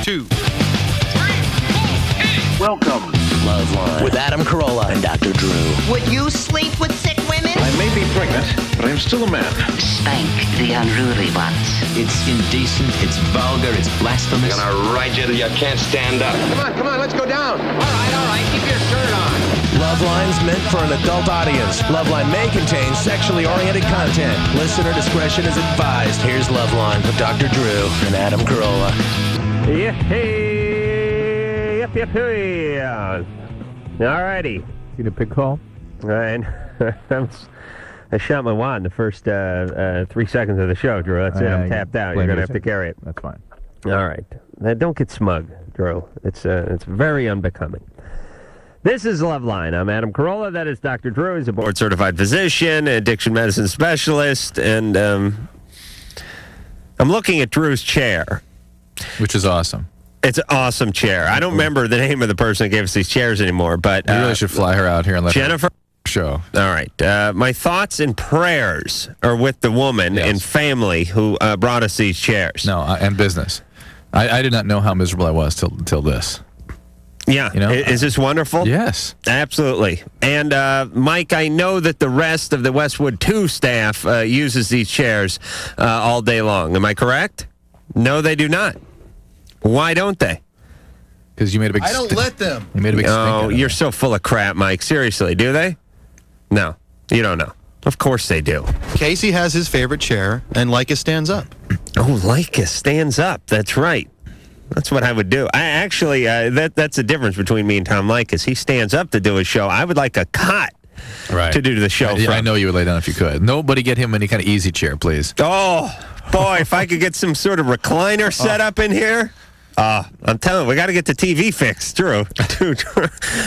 2, 3, 4, hit it. Welcome to LoveLine with Adam Carolla and Dr. Drew. Would you sleep with sick women? I may be pregnant, but I am still a man. Spank the unruly ones. It's indecent, it's vulgar, it's blasphemous. I'm gonna ride you till you can't stand up. Come on, let's go down. All right, keep your shirt on. LoveLine's meant for an adult audience. LoveLine may contain sexually oriented content. Listener discretion is advised. Here's LoveLine with Dr. Drew and Adam Carolla. All righty. See the pig call? All right. I shot my wad in the first 3 seconds of the show, Drew. That's it. I'm tapped out. You're going to have to carry it. That's fine. All right. Don't get smug, Drew. It's very unbecoming. This is LoveLine. I'm Adam Carolla. That is Dr. Drew. He's a board-certified physician, addiction medicine specialist, and I'm looking at Drew's chair. Which is awesome. It's an awesome chair. I don't remember the name of the person that gave us these chairs anymore, but... We really should fly her out here and let Jennifer? her show. All right. My thoughts and prayers are with the woman and family who brought us these chairs. No, and business. I did not know how miserable I was till this. Yeah. You know? Is this wonderful? Yes. Absolutely. And, Mike, I know that the rest of the Westwood 2 staff uses these chairs all day long. Am I correct? No, they do not. Why don't they? Because you made a big... I don't let them. You made a big stink out of you're it. so full of crap, Mike. Seriously, do they? No, you don't know. Of course they do. Casey has his favorite chair, and Leykis stands up. Oh, Leykis stands up. That's right. That's what I would do. I actually, that's the difference between me and Tom Leykis. He stands up to do his show. I would like a cot to do the show from. I know you would lay down if you could. Nobody get him any kind of easy chair, please. Oh, boy, if I could get some sort of recliner set up in here. I'm telling you, we got to get the TV fixed, Drew. Dude,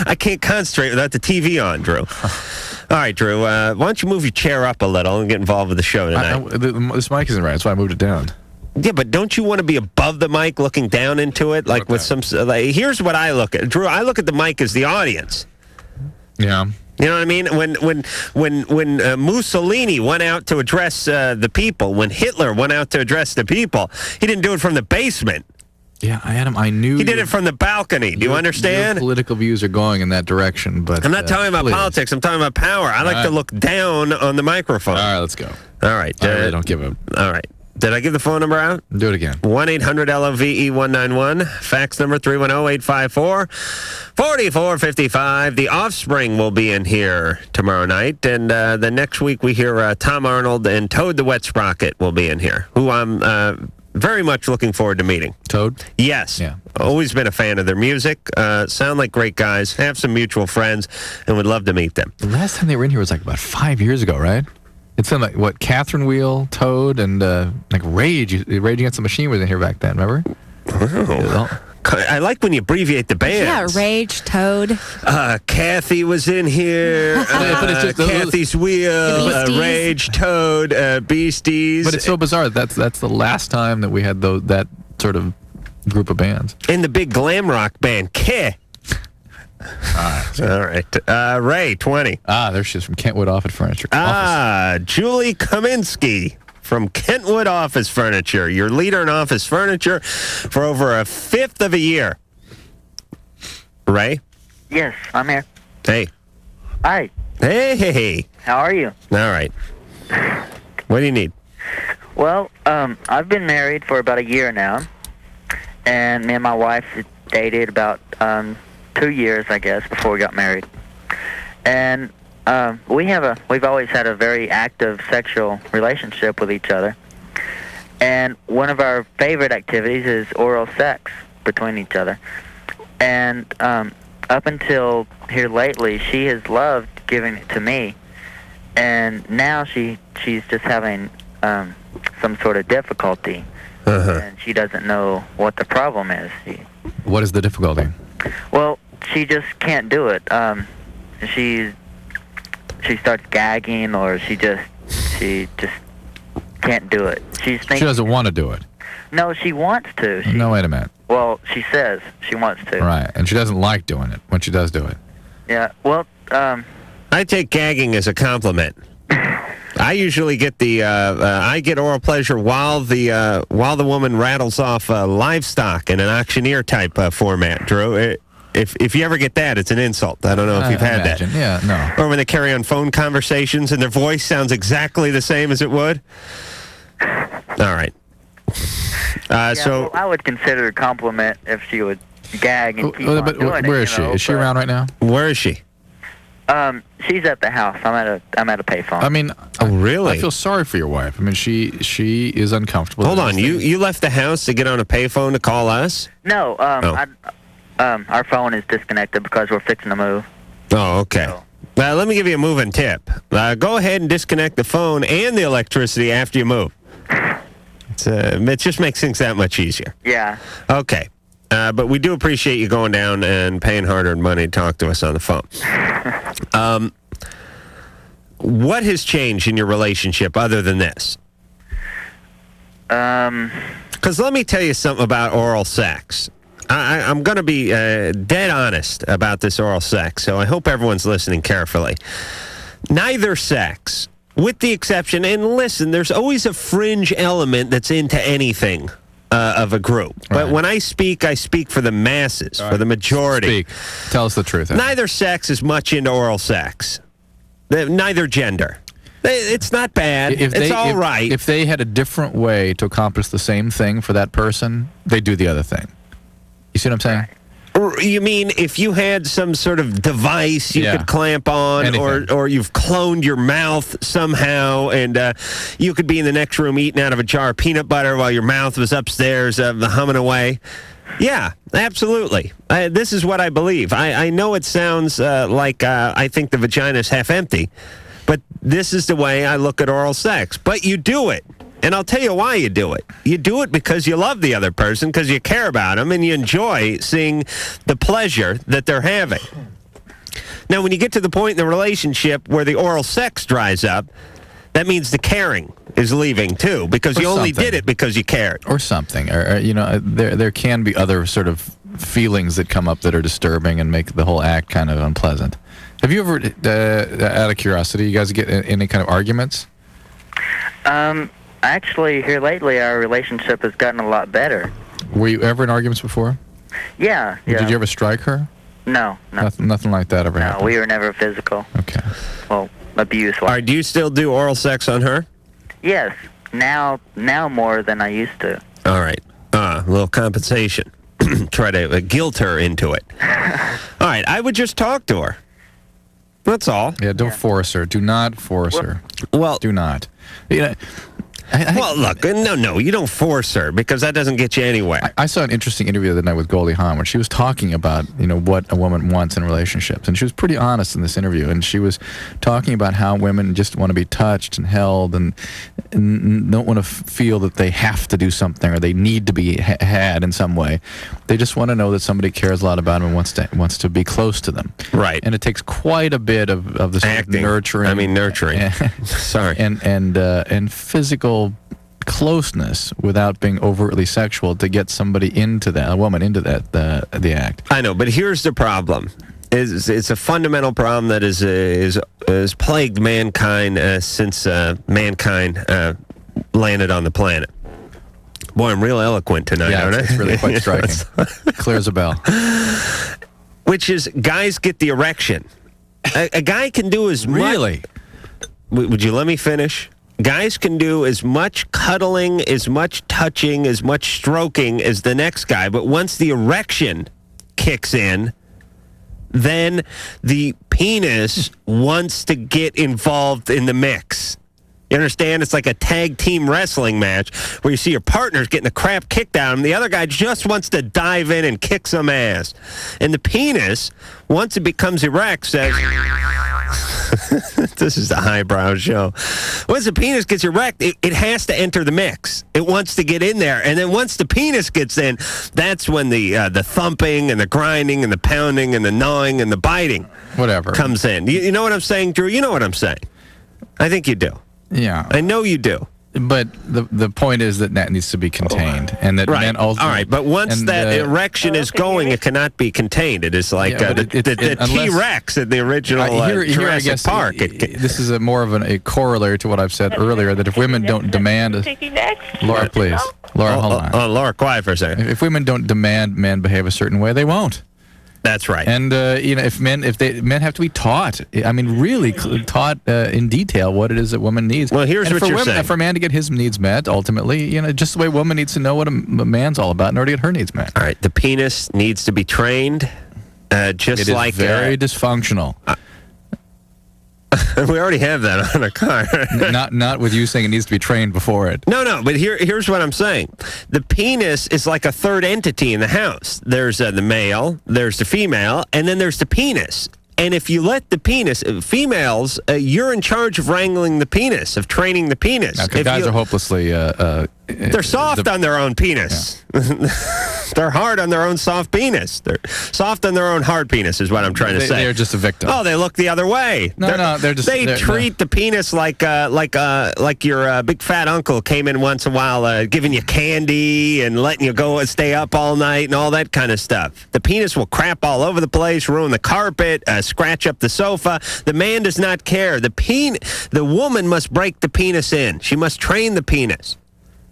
I can't concentrate without the TV on, Drew. All right, Drew, why don't you move your chair up a little and get involved with the show tonight? This mic isn't right. That's why I moved it down. Yeah, but don't you want to be above the mic looking down into it? Like with some... here's what I look at. Drew, I look at the mic as the audience. Yeah. You know what I mean? When Mussolini went out to address the people, when Hitler went out to address the people, he didn't do it from the basement. Yeah, Adam, I knew... He did it from the balcony. Do you understand? Your political views are going in that direction, but... I'm not talking about politics. I'm talking about power. I like to look down on the microphone. All right, let's go. All right. I really don't give a... All right. Did I give the phone number out? Do it again. 1-800-LOVE-191. Fax number 310-854-4455. The Offspring will be in here tomorrow night. And the next week we hear Tom Arnold and Toad the Wet Sprocket will be in here, who I'm very much looking forward to meeting. Toad? Yes. Yeah. Always been a fan of their music. Sound like great guys. Have some mutual friends and would love to meet them. The last time they were in here was like about 5 years ago, right? It's in like, what, Catherine Wheel, Toad, and like Rage. Rage Against the Machine was in here back then, remember? Oh. I like when you abbreviate the bands. Yeah, Rage, Toad. Kathy was in here. But it's just Kathy's Wheel, Rage, Toad, Beasties. But it's so bizarre. That's the last time that we had that sort of group of bands. In the big glam rock band, K. All right. Ray, 20. There she is from Kentwood Office Furniture. Julie Kaminsky from Kentwood Office Furniture, your leader in office furniture for over a fifth of a year. Ray? Yes, I'm here. Hey. Hi. Hey. How are you? All right. What do you need? Well, I've been married for about a year now, and me and my wife dated about 2 years, I guess, before we got married. And we've always had a very active sexual relationship with each other. And one of our favorite activities is oral sex between each other. And up until here lately, she has loved giving it to me. And now she's just having some sort of difficulty. And she doesn't know what the problem is. What is the difficulty? Well, she just can't do it. She starts gagging, or she just can't do it. She doesn't want to do it. No, she wants to. No, wait a minute. Well, she says she wants to. Right, and she doesn't like doing it when she does do it. Yeah. Well, I take gagging as a compliment. I usually get I get oral pleasure while the woman rattles off livestock in an auctioneer type format, Drew. If you ever get that, it's an insult. I don't know if you've had imagine. that. Yeah, no. Or when they carry on phone conversations and their voice sounds exactly the same as it would. All right. So I would consider it a compliment if she would gag and keep on but doing it. where is she? Is she around right now? Where is she? She's at the house. I'm at a payphone. I mean, oh really? I feel sorry for your wife. I mean, she is uncomfortable. Hold on, you left the house to get on a payphone to call us? No, our phone is disconnected because we're fixing to move. Oh, okay. So. Let me give you a moving tip. Go ahead and disconnect the phone and the electricity after you move. It just makes things that much easier. Yeah. Okay. But we do appreciate you going down and paying hard-earned money to talk to us on the phone. What has changed in your relationship other than this? Because let me tell you something about oral sex. I'm going to be dead honest about this oral sex, so I hope everyone's listening carefully. Neither sex, with the exception, and listen, there's always a fringe element that's into anything of a group. Right. But when I speak for the masses, for the majority. Speak. Tell us the truth. Neither sex is much into oral sex. Neither gender. It's not bad. It's all right. If they had a different way to accomplish the same thing for that person, they do the other thing. You see what I'm saying? You mean if you had some sort of device you could clamp on, or you've cloned your mouth somehow, and you could be in the next room eating out of a jar of peanut butter while your mouth was upstairs humming away? Yeah, absolutely. This is what I believe. I know it sounds like I think the vagina's half empty, but this is the way I look at oral sex. But you do it. And I'll tell you why you do it. You do it because you love the other person, because you care about them, and you enjoy seeing the pleasure that they're having. Now, when you get to the point in the relationship where the oral sex dries up, that means the caring is leaving, too, because you only did it because you cared. Or something. Or there can be other sort of feelings that come up that are disturbing and make the whole act kind of unpleasant. Have you ever, out of curiosity, you guys get any kind of arguments? Actually, here lately, our relationship has gotten a lot better. Were you ever in arguments before? Yeah. Did you ever strike her? No. Nothing like that ever happened? No, we were never physical. Okay. Well, abuse. All right, do you still do oral sex on her? Yes. Now more than I used to. All right. A little compensation. Try to guilt her into it. All right, I would just talk to her. That's all. Yeah, don't force her. Do not force her. Well, do not. Well, look, no, you don't force her, because that doesn't get you anywhere. I saw an interesting interview the other night with Goldie Hawn where she was talking about, what a woman wants in relationships. And she was pretty honest in this interview. And she was talking about how women just want to be touched and held and don't want to feel that they have to do something or they need to be had in some way. They just want to know that somebody cares a lot about them and wants to be close to them. Right. And it takes quite a bit of this nurturing. Nurturing. Sorry. And physical closeness without being overtly sexual to get a woman into the act. I know, but here's the problem. It's a fundamental problem that is plagued mankind since mankind landed on the planet. Boy, I'm real eloquent tonight, aren't I? It's really quite striking. Clear as a bell. Which is, guys get the erection. A guy can do as much... Really? Would you let me finish? Guys can do as much cuddling, as much touching, as much stroking as the next guy, but once the erection kicks in, then the penis wants to get involved in the mix. You understand? It's like a tag team wrestling match where you see your partner's getting the crap kicked out of him. The other guy just wants to dive in and kick some ass. And the penis, once it becomes erect, says... This is a highbrow show. Once the penis gets erect, it has to enter the mix. It wants to get in there. And then once the penis gets in, that's when the thumping and the grinding and the pounding and the gnawing and the biting comes in. You know what I'm saying, Drew? You know what I'm saying. I think you do. Yeah. I know you do. But the point is that needs to be contained, and that men ultimately. All right, but once that erection is going, it cannot be contained. It is like the T-Rex in the original Jurassic Park. This is more of a corollary to what I've said earlier, that if women don't demand... Laura, please. Laura, hold on. Oh, Laura, quiet for a second. If women don't demand men behave a certain way, they won't. That's right. And men have to be taught. I mean, really taught in detail what it is that woman needs. Well, here's what you're saying. For a man to get his needs met, ultimately, just the way a woman needs to know what a man's all about in order to get her needs met. All right, the penis needs to be trained, It is very dysfunctional. We already have that on a car. not with you saying it needs to be trained before it. No, but here's what I'm saying. The penis is like a third entity in the house. There's the male, there's the female, and then there's the penis. And if you let the penis, females, you're in charge of wrangling the penis, of training the penis. Now, guys are hopelessly... they're soft on their own penis. Yeah. They're hard on their own soft penis. They're soft on their own hard penis is what I'm trying to say. They're just a victim. Oh, they look the other way. They treat the penis like your big fat uncle came in once in a while giving you candy and letting you go and stay up all night and all that kind of stuff. The penis will crap all over the place, ruin the carpet, scratch up the sofa. The man does not care. The woman must break the penis in. She must train the penis.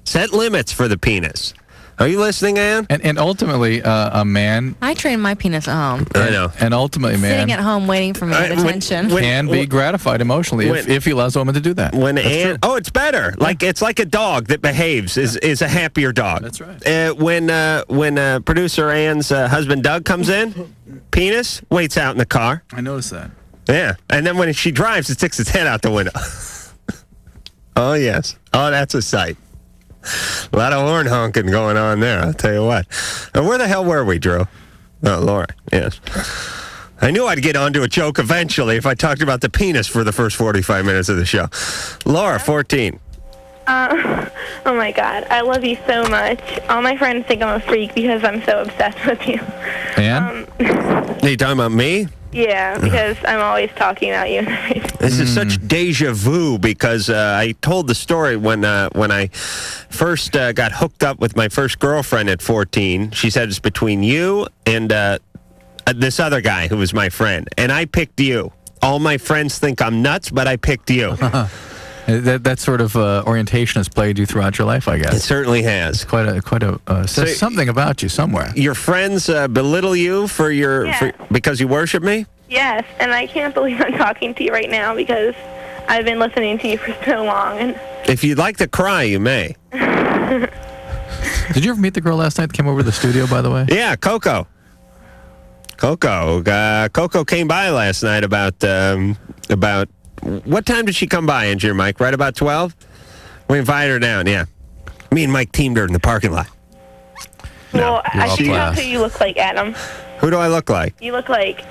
Set limits for the penis. Are you listening, Ann? And ultimately, a man... I train my penis at home. I know. And ultimately, man... Sitting at home waiting for my attention. Can be gratified emotionally if he allows a woman to do that. It's better. Yeah. It's like a dog that behaves is a happier dog. That's right. When producer Ann's husband Doug comes in, penis waits out in the car. I noticed that. Yeah. And then when she drives, it sticks its head out the window. Oh, yes. Oh, that's a sight. A lot of horn honking going on there, I'll tell you what. Where the hell were we, Drew? Oh, Laura, yes. I knew I'd get onto a joke eventually if I talked about the penis for the first 45 minutes of the show. Laura, 14. Oh, my God. I love you so much. All my friends think I'm a freak because I'm so obsessed with you. And? Are you talking about me? Yeah, because I'm always talking about you. This is such deja vu because I told the story when I first got hooked up with my first girlfriend at 14. She said it's between you and this other guy who was my friend, and I picked you. All my friends think I'm nuts, but I picked you. That sort of orientation has plagued you throughout your life, I guess. It certainly has. Says something about you somewhere. Your friends belittle you because you worship me? Yes, and I can't believe I'm talking to you right now because I've been listening to you for so long. And if you'd like to cry, you may. Did you ever meet the girl last night that came over to the studio, by the way? Yeah, Coco. Coco came by last night about what time did she come by, Engineer Mike? Right about 12? We invited her down, yeah. Me and Mike teamed her in the parking lot. Well, I can tell who you look like, Adam. Who do I look like? You look like,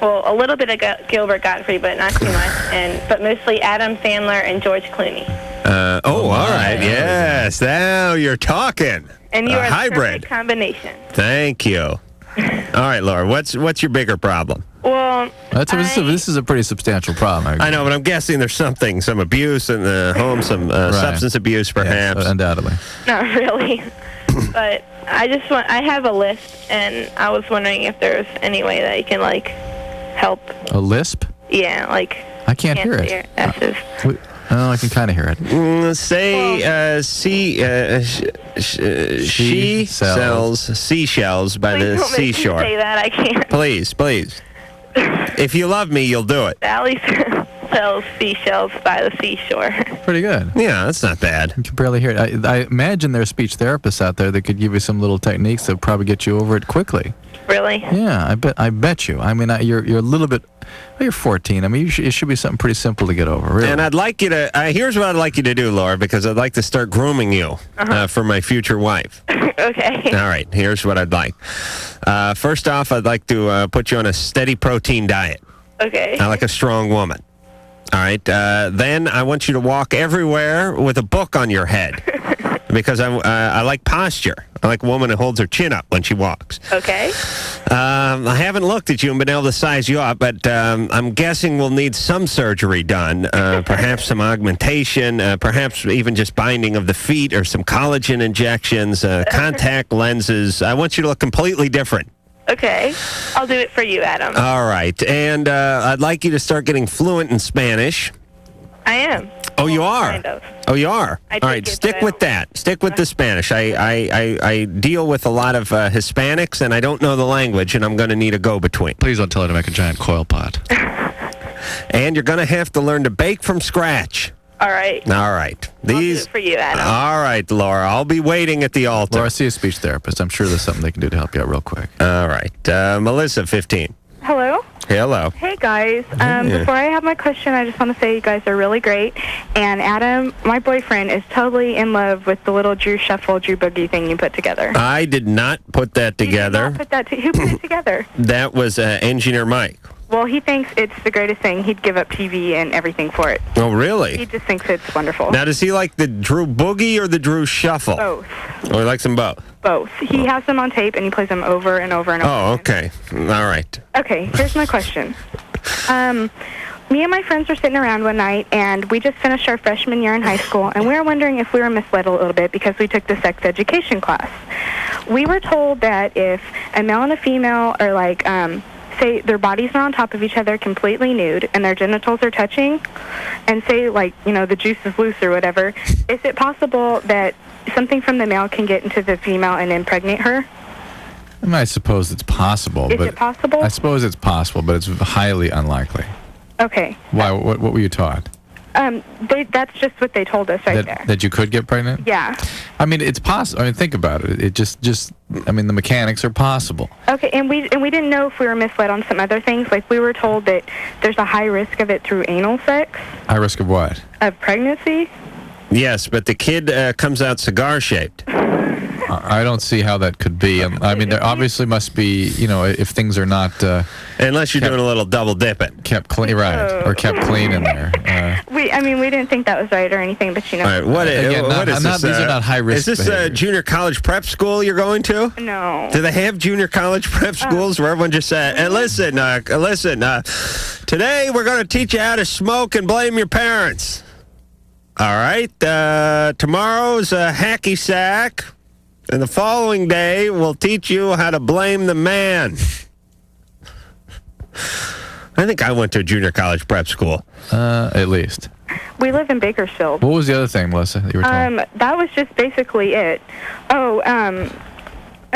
a little bit of Gilbert Gottfried, but not too much, but mostly Adam Sandler and George Clooney. All right, yes. Now you're talking. And you are the hybrid perfect combination. Thank you. All right, Laura, what's your bigger problem? Well, this is a pretty substantial problem. I know, but I'm guessing there's some abuse in the home, some substance abuse, perhaps. Yes, undoubtedly. Not really. But I have a list, and I was wondering if there's any way that you can, help. A lisp? Yeah, I can't hear it. S's. Oh, I can kind of hear it. She sells seashells by the seashore. Say that, I can't. Please. If you love me, you'll do it. Sally sells seashells by the seashore. Pretty good. Yeah, that's not bad. You can barely hear it. I imagine there are speech therapists out there that could give you some little techniques that would probably get you over it quickly. Really? Yeah, I bet you. I mean, you're a little bit... Well, you're 14. I mean, it should be something pretty simple to get over, really. And I'd like you to... here's what I'd like you to do, Laura, because I'd like to start grooming you for my future wife. Okay. All right, here's what I'd like. First off, I'd like to put you on a steady protein diet. Okay. I like a strong woman. All right. Then I want you to walk everywhere with a book on your head. because I like posture. I like a woman who holds her chin up when she walks. Okay. I haven't looked at you and been able to size you up, but I'm guessing we'll need some surgery done, perhaps some augmentation, perhaps even just binding of the feet or some collagen injections, contact lenses. I want you to look completely different. Okay. I'll do it for you, Adam. All right. And I'd like you to start getting fluent in Spanish. I am. Oh, you are? Kind of. Oh, you are? I All right, stick with that. Stick with the Spanish. I deal with a lot of Hispanics, and I don't know the language, and I'm going to need a go-between. Please don't tell her to make a giant coil pot. And you're going to have to learn to bake from scratch. All right. All right. I'll do it for you, Adam. All right, Laura. I'll be waiting at the altar. Laura, see a speech therapist. I'm sure there's something they can do to help you out real quick. All right. Melissa, 15. Hello. Hello. Hey, guys. Before I have my question, I just want to say you guys are really great. And Adam, my boyfriend, is totally in love with the little Drew Shuffle, Drew Boogie thing you put together. I did not put that together. Who put it together? That was Engineer Mike. Well, he thinks it's the greatest thing. He'd give up TV and everything for it. Oh, really? He just thinks it's wonderful. Now, does he like the Drew Boogie or the Drew Shuffle? Both. Oh, he likes them both? Both. He has them on tape, and he plays them over and over and over. Oh, okay. All right. Okay, here's my question. Me and my friends were sitting around one night, and we just finished our freshman year in high school, and we were wondering if we were misled a little bit because we took the sex education class. We were told that if a male and a female are like, say their bodies are on top of each other completely nude and their genitals are touching, and say, like, the juice is loose or whatever, is it possible that something from the male can get into the female and impregnate her? I suppose it's possible. Is it possible? I suppose it's possible, but it's highly unlikely. Okay. Why? What were you taught? That's just what they told us there. That you could get pregnant? Yeah. I mean, it's possible. I mean, think about it. It just I mean, the mechanics are possible. Okay, and we didn't know if we were misled on some other things. Like, we were told that there's a high risk of it through anal sex. High risk of what? Of pregnancy. Yes, but the kid comes out cigar-shaped. I don't see how that could be. I mean, there obviously must be, if things are not... unless you're doing a little double dipping. Kept clean, right, or kept clean in there. We didn't think that was right or anything, but All right, what is this? These are not high-risk Is this junior college prep school you're going to? No. Do they have junior college prep schools where everyone just said, listen, today we're going to teach you how to smoke and blame your parents. All right, tomorrow's hacky sack. And the following day, we'll teach you how to blame the man. I think I went to a junior college prep school. At least. We live in Bakersfield. What was the other thing, Melissa, that you were told? That was just basically it. Oh, and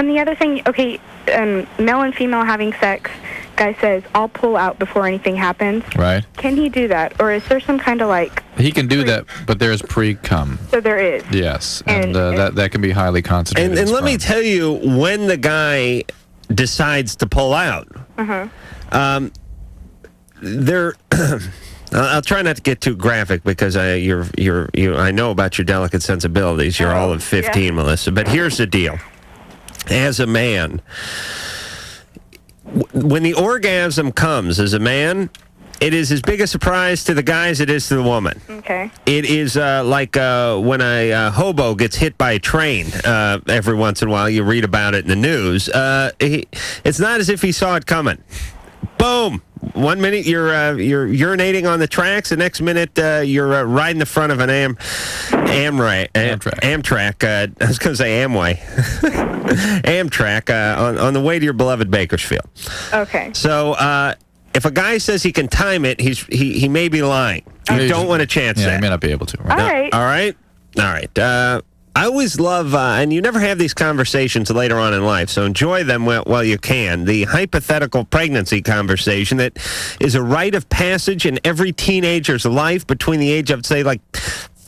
the other thing, okay, male and female having sex, guy says, I'll pull out before anything happens. Right. Can he do that? Or is there some kind of like... He can do that, but there's pre-cum. So there is. Yes, and that can be highly concentrated. And let me tell you, when the guy decides to pull out, I'll try not to get too graphic because I know about your delicate sensibilities. You're all of 15, yeah. Melissa. But here's the deal. As a man, when the orgasm comes as a man, it is as big a surprise to the guy as it is to the woman. Okay. It is like when a hobo gets hit by a train every once in a while. You read about it in the news. It's not as if he saw it coming. Boom. 1 minute you're urinating on the tracks. The next minute you're riding the front of an Amtrak. I was going to say Amway. Amtrak on the way to your beloved Bakersfield. Okay. So if a guy says he can time it, he may be lying. You don't want to chance that. Yeah, he may not be able to. Right? All right. I always love, and you never have these conversations later on in life, so enjoy them while you can. The hypothetical pregnancy conversation that is a rite of passage in every teenager's life between the age of, say, like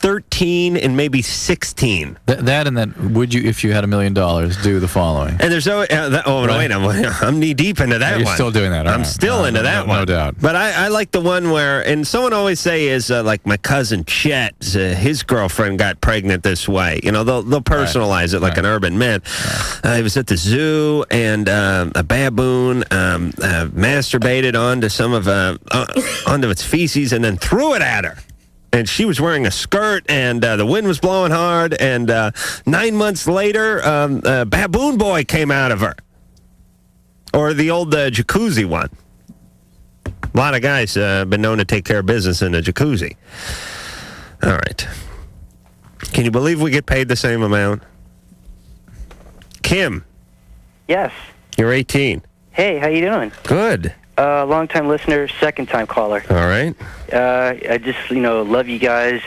13 and maybe 16. That and then, would you, if you had $1 million, do the following? And there's no, wait, I'm knee deep into that one. You're still doing that. I'm still into that one. No doubt. But I like the one where, and someone always say is like my cousin Chet, his girlfriend got pregnant this way. You know, they'll personalize it like an urban myth. He was at the zoo and a baboon masturbated onto some of onto its feces and then threw it at her. And she was wearing a skirt, and the wind was blowing hard. And 9 months later, a baboon boy came out of her. Or the old jacuzzi one. A lot of guys been known to take care of business in a jacuzzi. All right. Can you believe we get paid the same amount? Kim. Yes. You're 18. Hey, how you doing? Good. Long-time listener, second-time caller. All right. I just, love you guys.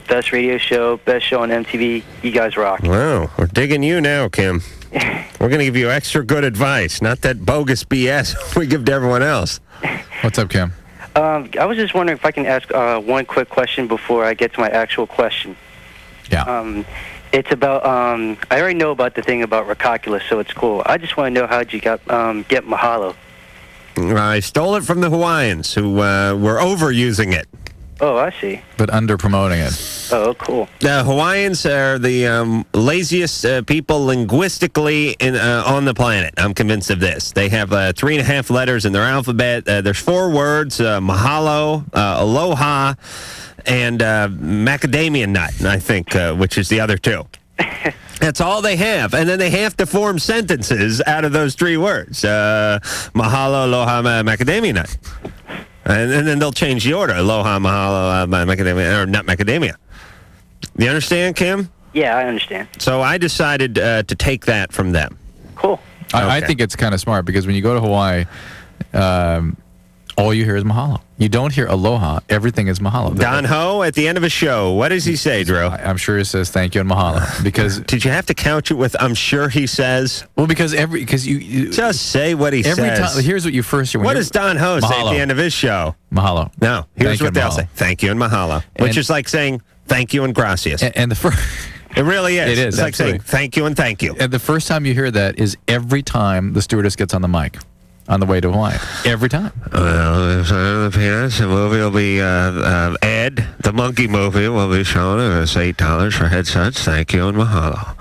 Best radio show, best show on MTV. You guys rock. Wow, we're digging you now, Kim. We're going to give you extra good advice, not that bogus BS we give to everyone else. What's up, Kim? I was just wondering if I can ask one quick question before I get to my actual question. Yeah. It's about, I already know about the thing about Rockoculus, so it's cool. I just want to know how'd you get Mahalo. I stole it from the Hawaiians, who were overusing it. Oh, I see. But under-promoting it. Oh, cool. The Hawaiians are the laziest people linguistically on the planet. I'm convinced of this. They have 3.5 letters in their alphabet. There's 4 words, mahalo, aloha, and macadamia nut, I think, which is the other 2. That's all they have. And then they have to form sentences out of those 3 words. Mahalo, aloha, macadamia nut. And then they'll change the order. Aloha, mahalo, macadamia, or nut macadamia. You understand, Kim? Yeah, I understand. So I decided to take that from them. Cool. I think it's kind of smart because when you go to Hawaii, all you hear is mahalo. You don't hear aloha. Everything is mahalo. Don Ho, at the end of a show, what does he say, Drew? I'm sure he says thank you and mahalo. Because did you have to couch it with I'm sure he says? Well, because you just say what he every says. Time, here's what you first hear. What does Don Ho say at the end of of his show? Mahalo. No, here's what they'll say. Thank you and mahalo. Which is like saying thank you and gracias. And the first... It really is. It is. It's like saying thank you and thank you. And the first time you hear that is every time the stewardess gets on the mic on the way to Hawaii. Every time. Well, the peanuts, the movie will be Ed, the monkey movie will be shown. It's $8 for headsets. Thank you and mahalo.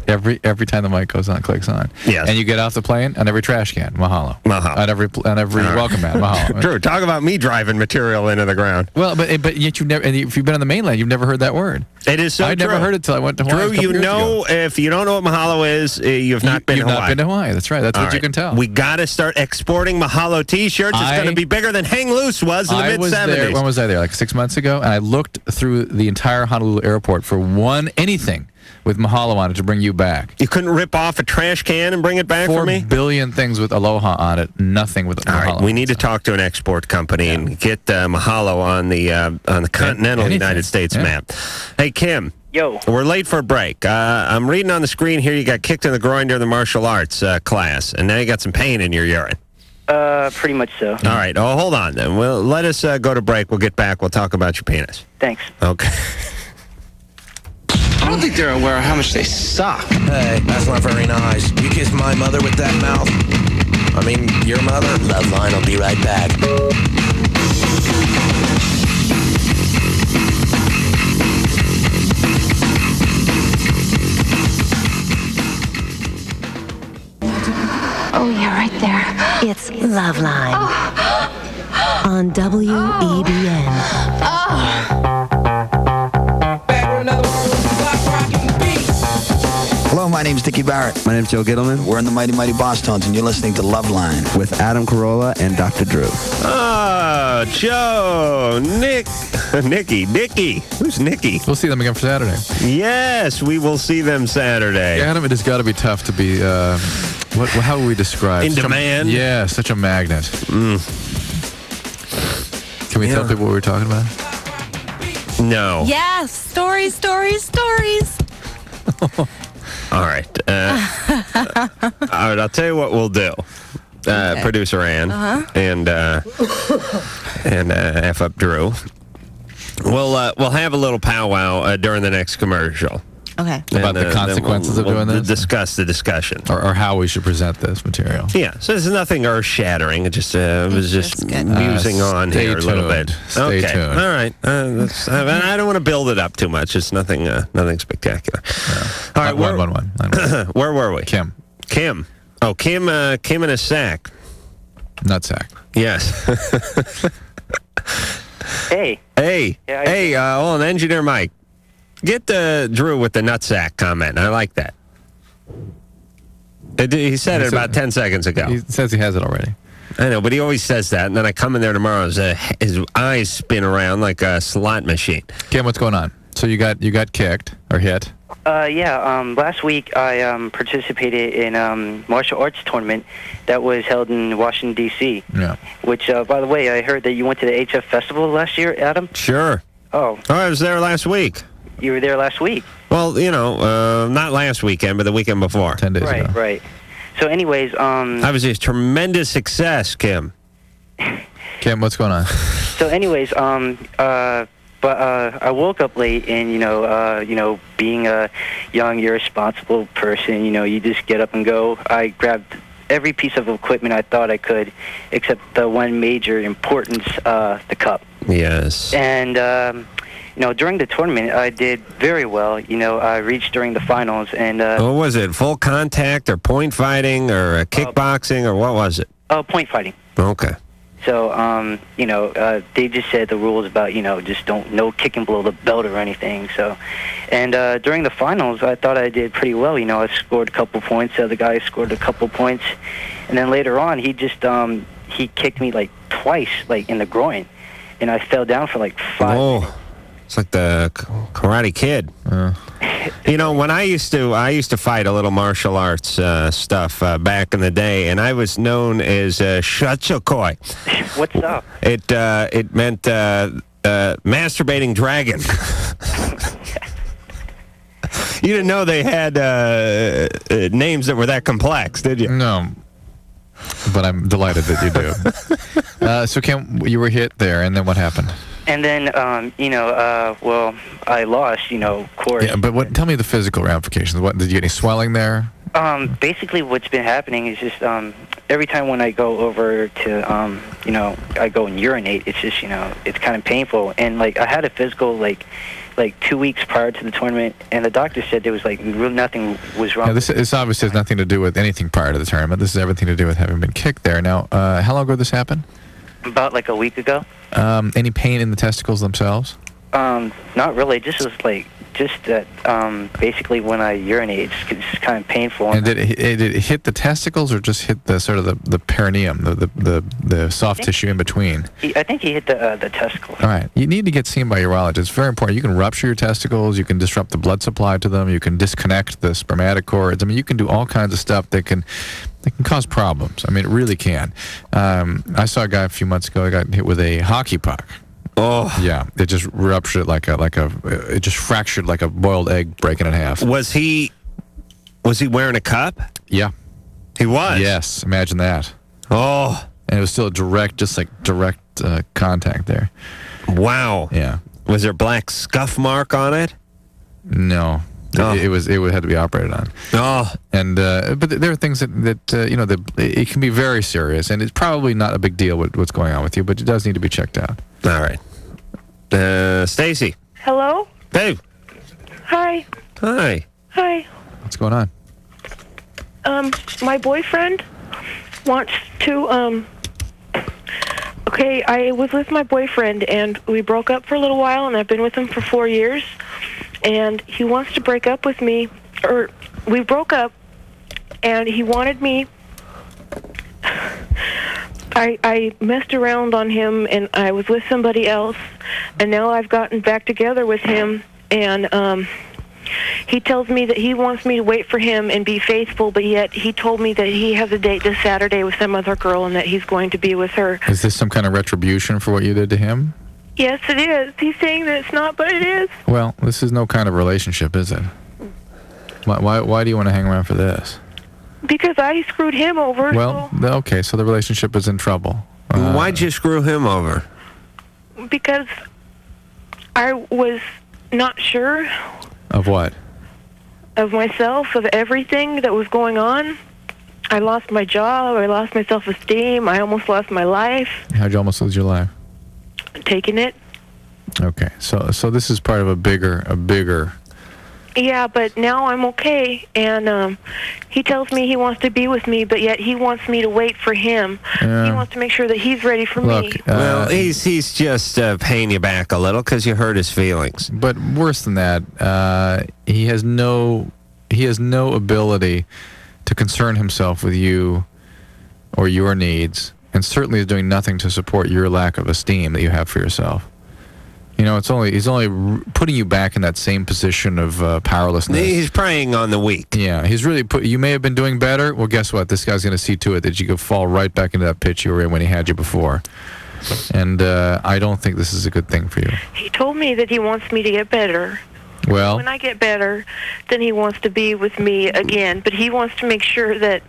Every time the mic goes on, clicks on. Yes. And you get off the plane on every trash can, mahalo. Mahalo. On every welcome mat, mahalo. Drew, talk about me driving material into the ground. Well, but yet you've never, and if you've been on the mainland, you've never heard that word. It is so I true. never heard it till I went to Hawaii. Drew, you know, if you don't know what mahalo is, you've not been to Hawaii. You've not been to Hawaii. That's right. That's what you can tell. We got to start exporting mahalo T-shirts. It's going to be bigger than Hang Loose was in the mid-'70s. When was I there? Like 6 months ago, and I looked through the entire Honolulu airport for anything with mahalo on it to bring you back. You couldn't rip off a trash can and bring it back for me? 4 billion things with aloha on it, nothing with mahalo. All right, we need to talk to an export company and get mahalo on the continental United States map. Hey, Kim. Yo. We're late for a break. I'm reading on the screen here you got kicked in the groin during the martial arts class, and now you got some pain in your urine. Pretty much so. All right. Oh, hold on then. Well, let us go to break. We'll get back. We'll talk about your penis. Thanks. Okay. I don't think they're aware of how much they suck. Hey, that's not very nice. You kissed my mother with that mouth? I mean, your mother? LoveLine will be right back. Oh, yeah, right there. It's LoveLine. On WEBN. Hello, my name's Dickie Barrett. My name's Joe Gittleman. We're in the Mighty Mighty Boss Tones, and you're listening to LoveLine with Adam Carolla and Dr. Drew. Oh, Joe, Nicky. Who's Nicky? We'll see them again for Saturday. Yes, we will see them Saturday. Adam, it has got to be tough to be, how would we describe? In demand? Such a magnet. Can we tell people what we're talking about? No. Yes, stories. All right. All right, I'll tell you what we'll do. Producer Ann and F up Drew. We'll have a little powwow during the next commercial. Okay. About the consequences of doing this? Discuss the discussion. Or how we should present this material. Yeah, so there's nothing earth-shattering. It just was just musing on here a little bit. Stay tuned. All right. I don't want to build it up too much. It's nothing spectacular. Yeah. All right. Where were we? Kim. Oh, Kim in a sack. Nut sack. Yes. Hey. Hey. Yeah, Hey, hold on, Engineer Mike. Get Drew with the nutsack comment. I like that. He said it about 10 seconds ago. He says he has it already. I know, but he always says that, and then I come in there tomorrow, his eyes spin around like a slot machine. Kim, what's going on? So you got kicked or hit? Last week I participated in martial arts tournament that was held in Washington, D.C. Yeah. Which, by the way, I heard that you went to the HF Festival last year, Adam? Sure. Oh. I was there last week. You were there last week? Well, not last weekend, but the weekend before. 10 days ago. Right. So anyways, I was a tremendous success, Kim. Kim, what's going on? So anyways, I woke up late, and being a young, irresponsible person, you just get up and go. I grabbed every piece of equipment I thought I could, except the one major importance, the cup. Yes. And during the tournament, I did very well. I reached during the finals, and what was it? Full contact, or point fighting, or kickboxing, or what was it? Point fighting. Okay. So, they just said the rules about, just no kicking below the belt or anything. So, and during the finals, I thought I did pretty well. I scored a couple points. The other guy scored a couple points. And then later on, he just, he kicked me, twice, in the groin. And I fell down for, 5 minutes. It's like the Karate Kid. When I used to fight a little martial arts stuff back in the day, and I was known as Shachokoi. What's up? It meant masturbating dragon. You didn't know they had names that were that complex, did you? No. But I'm delighted that you do. So, Kim, you were hit there, and then what happened? And then, I lost, of course. Yeah, but tell me the physical ramifications. What, did you get any swelling there? Basically what's been happening is just, every time when I go over to, I go and urinate, it's just, it's kind of painful. And, I had a physical, 2 weeks prior to the tournament, and the doctor said there was, nothing was wrong. Yeah, this obviously has nothing to do with anything prior to the tournament. This has everything to do with having been kicked there. Now, how long ago did this happen? About, a week ago. Any pain in the testicles themselves? Not really. Just was just that. Basically, when I urinate, it's kind of painful. And did it hit the testicles, or just hit the sort of the perineum, the soft tissue in between? I think he hit the testicles. All right. You need to get seen by a urologist. It's very important. You can rupture your testicles. You can disrupt the blood supply to them. You can disconnect the spermatocords. I mean, you can do all kinds of stuff that can cause problems. I mean, it really can. I saw a guy a few months ago who got hit with a hockey puck. Oh. Yeah, it just ruptured it just fractured like a boiled egg breaking in half. Was he wearing a cup? Yeah. He was? Yes, imagine that. Oh. And it was still direct contact there. Wow. Yeah. Was there a black scuff mark on it? No. Oh. It had to be operated on. Oh. And but there are things that it can be very serious, and it's probably not a big deal what's going on with you, but it does need to be checked out. All right. Stacey. Hello? Hey. Hi. Hi. Hi. What's going on? My boyfriend wants to, okay, I was with my boyfriend, and we broke up for a little while, and I've been with him for 4 years, and he wants to break up with me, or we broke up, and he wanted me. I messed around on him, and I was with somebody else, and now I've gotten back together with him, and he tells me that he wants me to wait for him and be faithful, but yet he told me that he has a date this Saturday with some other girl and that he's going to be with her. Is this some kind of retribution for what you did to him? Yes, it is. He's saying that it's not, but it is. Well, this is no kind of relationship, is it? Why do you want to hang around for this? Because I screwed him over. Well, okay, so the relationship is in trouble. Why'd you screw him over? Because I was not sure. Of what? Of myself, of everything that was going on. I lost my job. I lost my self-esteem. I almost lost my life. How'd you almost lose your life? Taking it. Okay, so this is part of a bigger Yeah, but now I'm okay, and he tells me he wants to be with me, but yet he wants me to wait for him. He wants to make sure that he's ready for me. Well, he's just paying you back a little because you hurt his feelings. But worse than that, he has no ability to concern himself with you or your needs, and certainly is doing nothing to support your lack of esteem that you have for yourself. You know, he's only putting you back in that same position of powerlessness. He's preying on the weak. Yeah, he's really you may have been doing better. Well, guess what? This guy's going to see to it that you could fall right back into that pit you were in when he had you before. And I don't think this is a good thing for you. He told me that he wants me to get better. Well, when I get better, then he wants to be with me again. But he wants to make sure that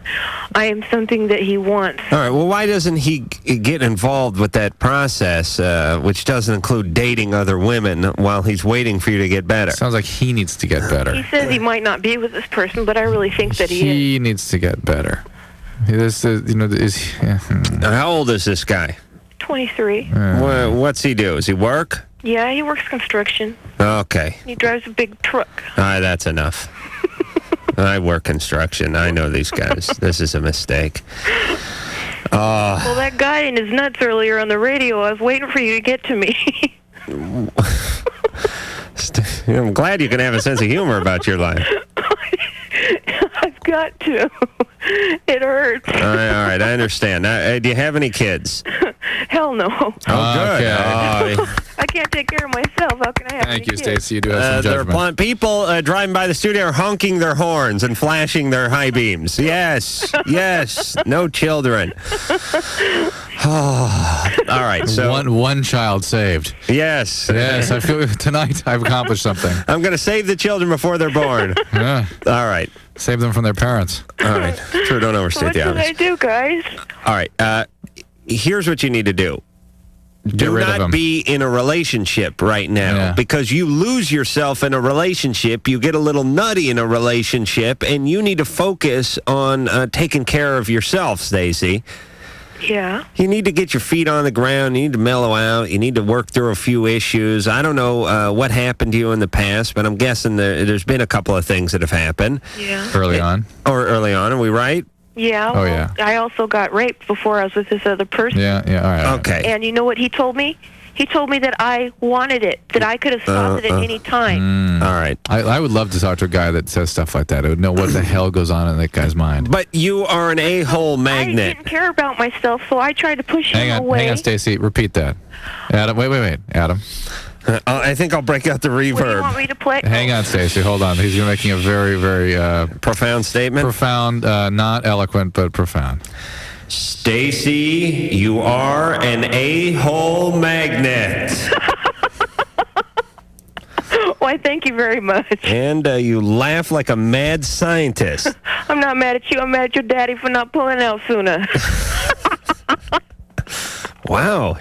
I am something that he wants. All right, well, why doesn't he get involved with that process, which doesn't include dating other women, while he's waiting for you to get better? Sounds like he needs to get better. He says he might not be with this person, but I really think that he is. He needs to get better. How old is this guy? 23. What's he do? Does he work? Yeah, he works construction. Okay. He drives a big truck. All right, that's enough. I work construction. I know these guys. This is a mistake. Well, that guy in his nuts earlier on the radio, I was waiting for you to get to me. I'm glad you can have a sense of humor about your life. I've got to. It hurts. All right, I understand. Do you have any kids? Hell no. Oh, good. Okay. I can't take care of myself. How can I have any kids? Thank you, Stacey. You do have some judgment. People driving by the studio are honking their horns and flashing their high beams. Yes, yes. No children. All right, so one child saved. Yes. Yes, I feel tonight I've accomplished something. I'm going to save the children before they're born. Yeah. All right. Save them from their parents. All right. Sure, don't overstate the What odds. should I do, guys? All right. Here's what you need to do. Do not be in a relationship right now, because you lose yourself in a relationship. You get a little nutty in a relationship, and you need to focus on taking care of yourself, Stacey. Yeah. You need to get your feet on the ground. You need to mellow out. You need to work through a few issues. I don't know what happened to you in the past, but I'm guessing there's been a couple of things that have happened. Yeah. Early on. Are we right? Yeah. Oh, yeah. I also got raped before I was with this other person. Yeah, all right. Okay. And you know what he told me? He told me that I wanted it, that I could have stopped it at any time. All right. I would love to talk to a guy that says stuff like that. I would know what the hell goes on in that guy's mind. But you are an a-hole magnet. I didn't care about myself, so I tried to push him away. Hang on, Stacey. Repeat that. Adam, wait. Adam. I think I'll break out the reverb. What do you want me to play? Hang on, Stacey. Hold on. He's making a very, very profound statement. Profound, not eloquent, but profound. Stacey, you are an a-hole magnet. Why, thank you very much. And you laugh like a mad scientist. I'm not mad at you. I'm mad at your daddy for not pulling out sooner. Wow.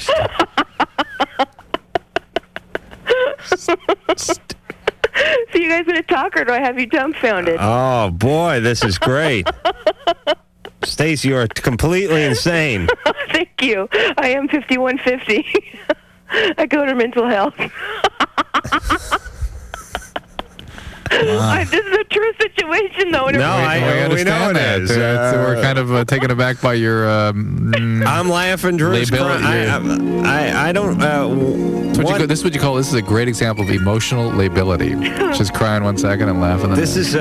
So you guys going to talk, or do I have you dumbfounded? Oh, boy, this is great. Stacey, you are completely insane. Thank you. I am 5150. I go to mental health. This is a true situation, though. We know it is. We're kind of taken aback by your. I'm laughing, Drew. I don't. This is what you call. This is a great example of emotional lability. Just crying 1 second and laughing. This is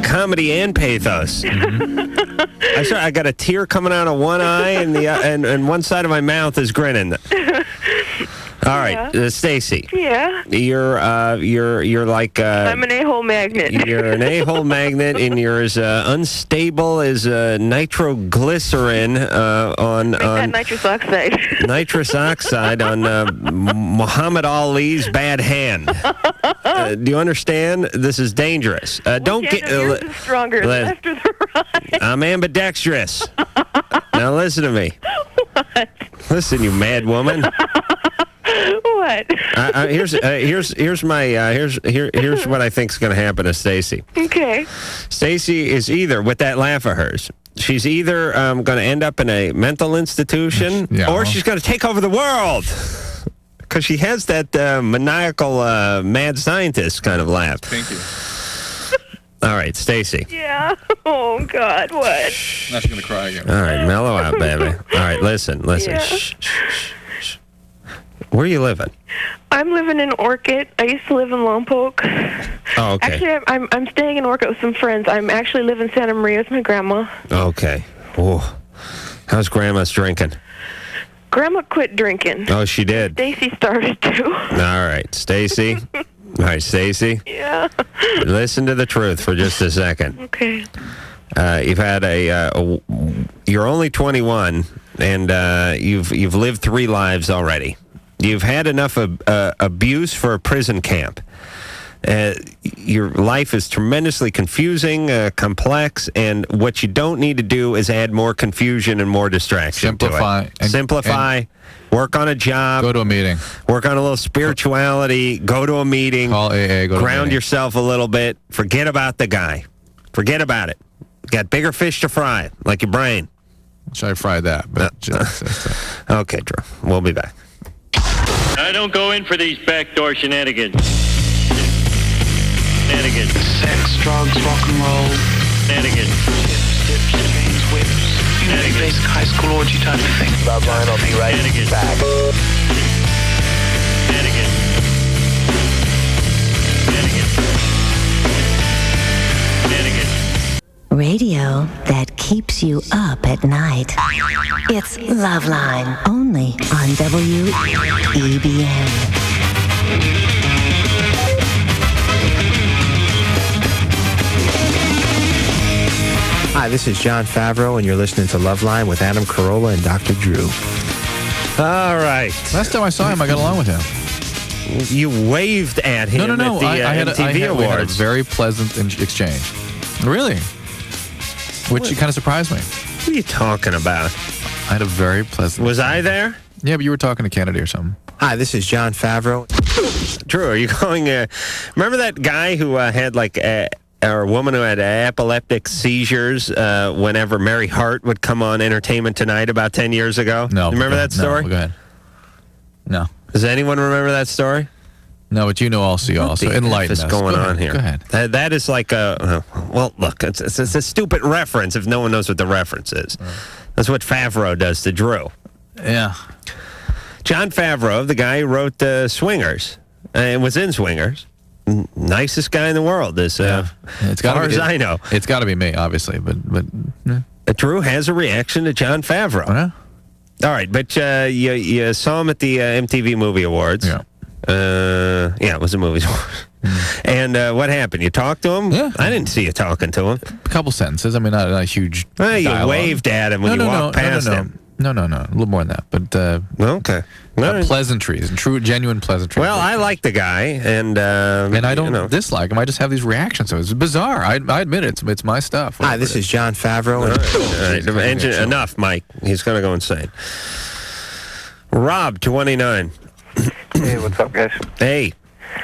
comedy and pathos. I got a tear coming out of one eye, and one side of my mouth is grinning. All right, Stacey. Yeah. You're like. I'm an a-hole magnet. You're an a-hole magnet, and you're as unstable as nitroglycerin on that nitrous oxide. Nitrous oxide on Muhammad Ali's bad hand. Do you understand? This is dangerous. Don't get stronger. Left or the right? I'm ambidextrous. Now listen to me. What? Listen, you mad woman. What? Here's what I think's going to happen to Stacey. Okay. Stacey is either, with that laugh of hers, she's either going to end up in a mental institution, or she's going to take over the world. Because she has that maniacal mad scientist kind of laugh. Thank you. All right, Stacey. Yeah. Oh, God, what? Now she's going to cry again. All right, mellow out, baby. All right, listen. Yeah. Shh. Where are you living? I'm living in Orchid. I used to live in Lompoc. Oh, okay. Actually, I'm staying in Orchid with some friends. I'm actually live in Santa Maria with my grandma. Okay. Oh, how's Grandma's drinking? Grandma quit drinking. Oh, she did. Stacy started to. All right, Stacey. All right, Stacey. Yeah. Listen to the truth for just a second. Okay. You've had you're only 21, and you've lived 3 lives already. You've had enough abuse for a prison camp. Your life is tremendously confusing, complex, and what you don't need to do is add more confusion and more distraction. Simplify. To it. Simplify. Work on a job. Go to a meeting. Work on a little spirituality. Go to a meeting. Call AA. Go to ground yourself a little bit. Forget about the guy. Forget about it. Got bigger fish to fry, like your brain. Should I fry that? But okay, Drew. We'll be back. I don't go in for these backdoor shenanigans. Sex, drugs, rock and roll. Shenanigans. Dips, chains, whips. You know, basic high school orgy type of thing. LoveLine, I'll be right back. Radio that keeps you up at night. It's LoveLine, only on WEBN. Hi, this is John Favreau, and you're listening to Loveline with Adam Carolla and Dr. Drew. All right. Last time I saw him, I got along with him. You waved at him at the MTV Awards. We had a very pleasant exchange. Really? Which kind of surprised me. What are you talking about? I had a very pleasant... Was I there? Yeah, but you were talking to Kennedy or something. Hi, this is John Favreau. Drew, are you going... remember that guy who had or a woman who had epileptic seizures whenever Mary Hart would come on Entertainment Tonight about 10 years ago? No. Remember that story? No, go ahead. No. Does anyone remember that story? No, but you know also. Enlighten us. What's going on here? Go ahead. That is like a... well, look, it's a stupid reference if no one knows what the reference is. Right. That's what Favreau does to Drew. Yeah. John Favreau, the guy who wrote Swingers, and was in Swingers, nicest guy in the world, as far as I know. It's got to be me, obviously, but yeah. Drew has a reaction to John Favreau. Yeah. All right, but you saw him at the MTV Movie Awards. Yeah. It was the Movie Awards. And what happened? You talked to him? Yeah. I didn't see you talking to him. A couple sentences. I mean, not a huge you dialogue. waved at him when you walked past him. No. A little more than that. But okay. Pleasantries and genuine pleasantries. Well, I like the guy, and I don't dislike him. I just have these reactions. So it's bizarre. I admit it. It's my stuff. Hi, this is John Favreau. All right. Enough, Mike. He's going to go insane. Rob, 29. Hey, what's up, guys? Hey.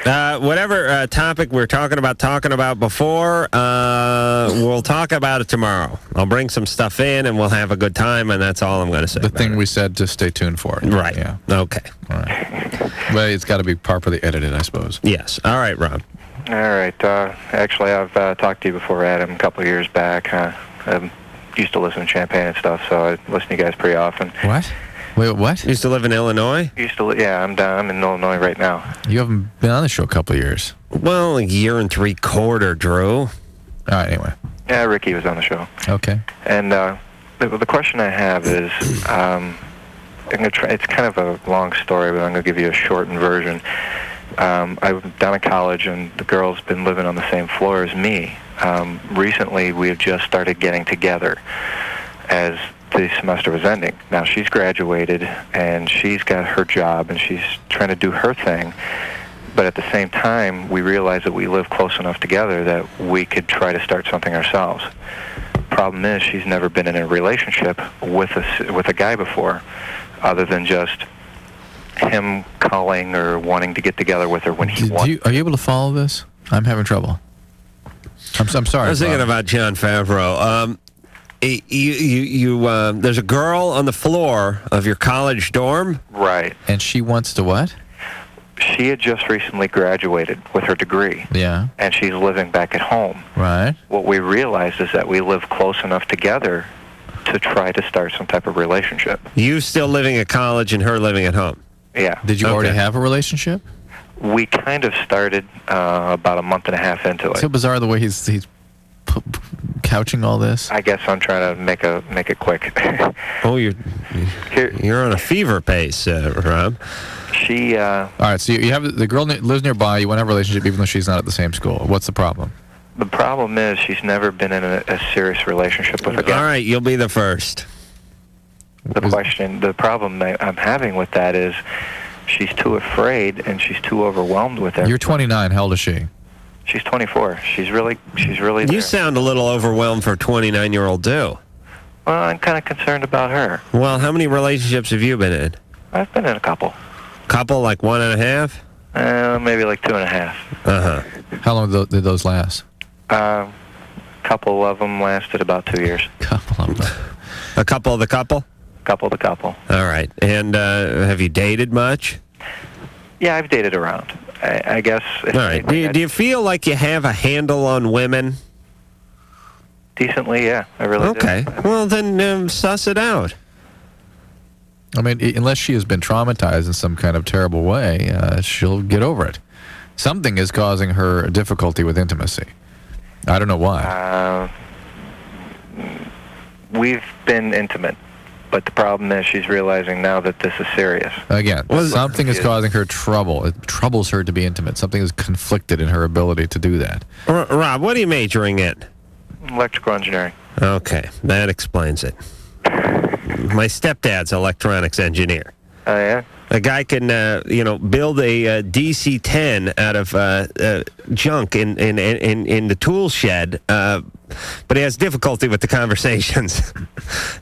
Whatever topic we're talking about before, we'll talk about it tomorrow. I'll bring some stuff in, and we'll have a good time, and that's all I'm going to say. The thing we said to stay tuned for. Right. Yeah. Okay. All right. But it's got to be properly edited, I suppose. Yes. All right, Rob. All right. Actually, I've talked to you before, Adam, a couple of years back. I used to listen to Champagne and stuff, so I listen to you guys pretty often. What? Wait, what? You used to live in Illinois? I'm in Illinois right now. You haven't been on the show a couple of years. Well, a year and 3/4, Drew. All right, anyway. Yeah, Ricky was on the show. Okay. And the question I have is, I'm gonna try. It's kind of a long story, but I'm going to give you a shortened version. I'm down at college, and the girl's been living on the same floor as me. Recently, we have just started getting together as the semester was ending. Now she's graduated and she's got her job and she's trying to do her thing, but at the same time we realize that we live close enough together that we could try to start something ourselves. Problem is, she's never been in a relationship with a guy before, other than just him calling or wanting to get together with her when he wants. Are you able to follow this? I'm having trouble. I'm sorry. I was thinking about John Favreau. There's a girl on the floor of your college dorm, right? And she wants to what? she had just recently graduated with her degree. Yeah. And she's living back at home. Right. What we realized is that we live close enough together to try to start some type of relationship. You still living at college and her living at home? Yeah. Did you already have a relationship? We kind of started about a month and a half into it. It's so bizarre the way he's couching all this. I guess I'm trying to make it quick. Oh, you're on a fever pace, Rob. She. All right, so you have the girl lives nearby. You want to have a relationship even though she's not at the same school. What's the problem? The problem is she's never been in a serious relationship with a guy. All right, you'll be the first. The problem that I'm having with that is she's too afraid and she's too overwhelmed with it. You're 29. How old is she? She's 24. She's really there. You sound a little overwhelmed for a 29-year-old too. Well, I'm kind of concerned about her. Well, how many relationships have you been in? I've been in a couple. Couple, like 1.5? Maybe like 2.5. Uh-huh. How long did those last? Couple of them lasted about 2 years. Couple of them. A couple of the couple? Couple of the couple. All right. And have you dated much? Yeah, I've dated around. I guess. All right. Do you feel like you have a handle on women? Decently, yeah. I really do. Okay. Well, then suss it out. I mean, unless she has been traumatized in some kind of terrible way, she'll get over it. Something is causing her difficulty with intimacy. I don't know why. We've been intimate, but the problem is she's realizing now that this is serious. Again, something is causing her trouble. It troubles her to be intimate. Something is conflicted in her ability to do that. Rob, what are you majoring in? Electrical engineering. Okay, that explains it. My stepdad's an electronics engineer. Oh, yeah? A guy can, build a DC-10 out of junk in the tool shed, but he has difficulty with the conversations.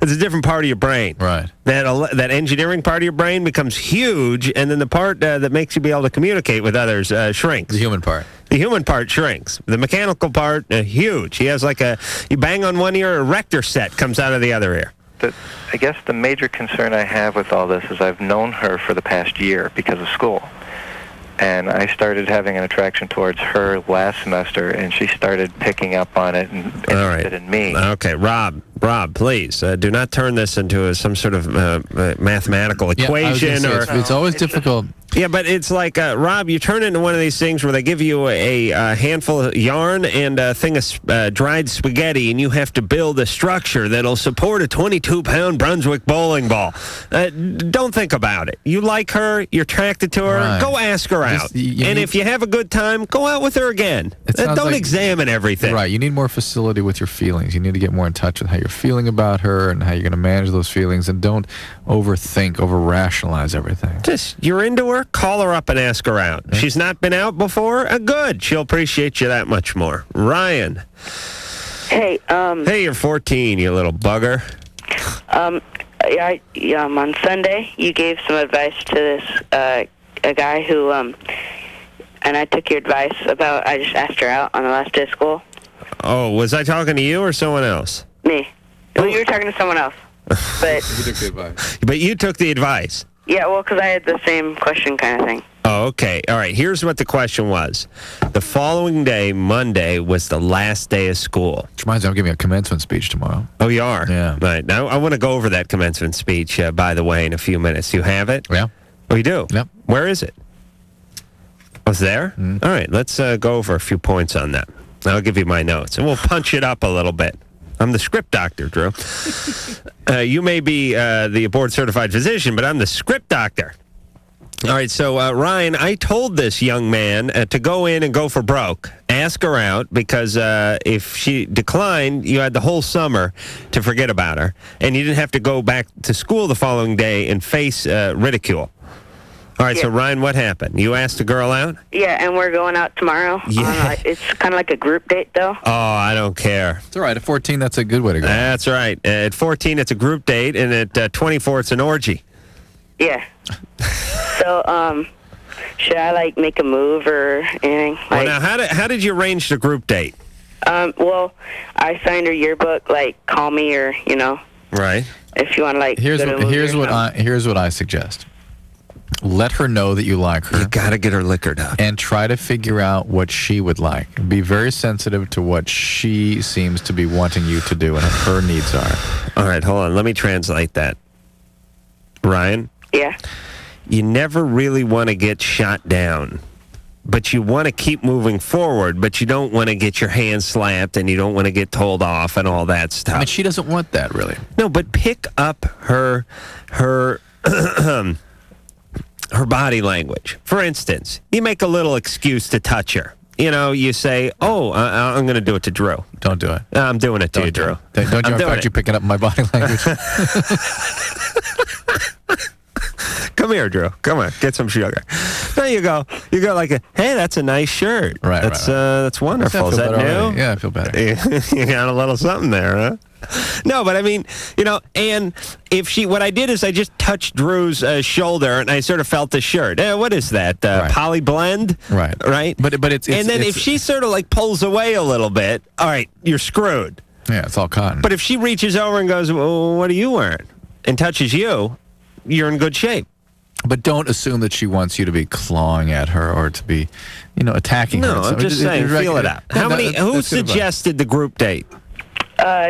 It's a different part of your brain. Right. That engineering part of your brain becomes huge, and then the part that makes you be able to communicate with others shrinks. The human part. The human part shrinks. The mechanical part, huge. He has you bang on one ear, a Rector set comes out of the other ear. I guess the major concern I have with all this is I've known her for the past year because of school. And I started having an attraction towards her last semester, and she started picking up on it and interested in me. Okay, Rob, please, do not turn this into some sort of mathematical equation. It's always difficult. Yeah, but it's like, Rob, you turn it into one of these things where they give you a handful of yarn and a thing of dried spaghetti, and you have to build a structure that'll support a 22-pound Brunswick bowling ball. Don't think about it. You like her, you're attracted to her, Right. Go ask her out. And if you have a good time, go out with her again. Don't examine everything. Right, you need more facility with your feelings. You need to get more in touch with how you're feeling about her and how you're going to manage those feelings, and don't overthink, over-rationalize everything. You're into her, call her up and ask her out. Yeah. She's not been out before? Good. She'll appreciate you that much more. Ryan. Hey, Hey, you're 14, you little bugger. On Sunday, you gave some advice to this a guy who, and I took your advice about, I just asked her out on the last day of school. Oh, was I talking to you or someone else? Me. Well, you were talking to someone else. But You took the advice. But you took the advice. yeah, well, because I had the same question kind of thing. Oh, okay. All right. Here's what the question was. The following day, Monday, was the last day of school. Which reminds me, I'm giving a commencement speech tomorrow. Oh, you are? Yeah. Right. Now, I want to go over that commencement speech, by the way, in a few minutes. You have it? Yeah. Oh, you do? Yep. Where is it? Was there? Mm. All right. Let's go over a few points on that. I'll give you my notes, and we'll punch it up a little bit. I'm the script doctor, Drew. You may be the board-certified physician, but I'm the script doctor. All right, so Ryan, I told this young man to go in and go for broke. Ask her out, because if she declined, you had the whole summer to forget about her, and you didn't have to go back to school the following day and face ridicule. All right, so Ryan, what happened? You asked a girl out? Yeah, and we're going out tomorrow. Yeah. It's kind of like a group date, though. Oh, I don't care. It's all right. At 14, that's a good way to go. That's right. At 14, it's a group date, and at 24, it's an orgy. Yeah. So, should I, make a move or anything? Well, now, how did you arrange the group date? Well, I signed her yearbook, call me or, Right. if you want to, Here's what I suggest. Let her know that you like her. You got to get her liquored up. And try to figure out what she would like. Be very sensitive to what she seems to be wanting you to do and what her needs are. All right, hold on. Let me translate that. Ryan? Yeah. You never really want to get shot down, but you want to keep moving forward, but you don't want to get your hand slapped and you don't want to get told off and all that stuff. I mean, she doesn't want that, really. No, but pick up her her body language. For instance, you make a little excuse to touch her. You know, you say, I'm going to do it to Drew. Don't do it. I'm doing it to you, Drew. Don't you affect you picking up my body language? Come here, Drew. Come on, get some sugar. There you go. You go like, hey, that's a nice shirt. Right, that's wonderful. Is that new? Already. Yeah, I feel better. You got a little something there, huh? No, but I mean, and what I did is I just touched Drew's shoulder and I sort of felt the shirt. What is that? Poly blend? Right. But it's and then if she sort of like pulls away a little bit, all right, you're screwed. Yeah, it's all cotton. But if she reaches over and goes, well, what are you wearing? And touches you, you're in good shape. But don't assume that she wants you to be clawing at her or to be, attacking her. No, I'm just saying, feel it out. Who suggested the group date?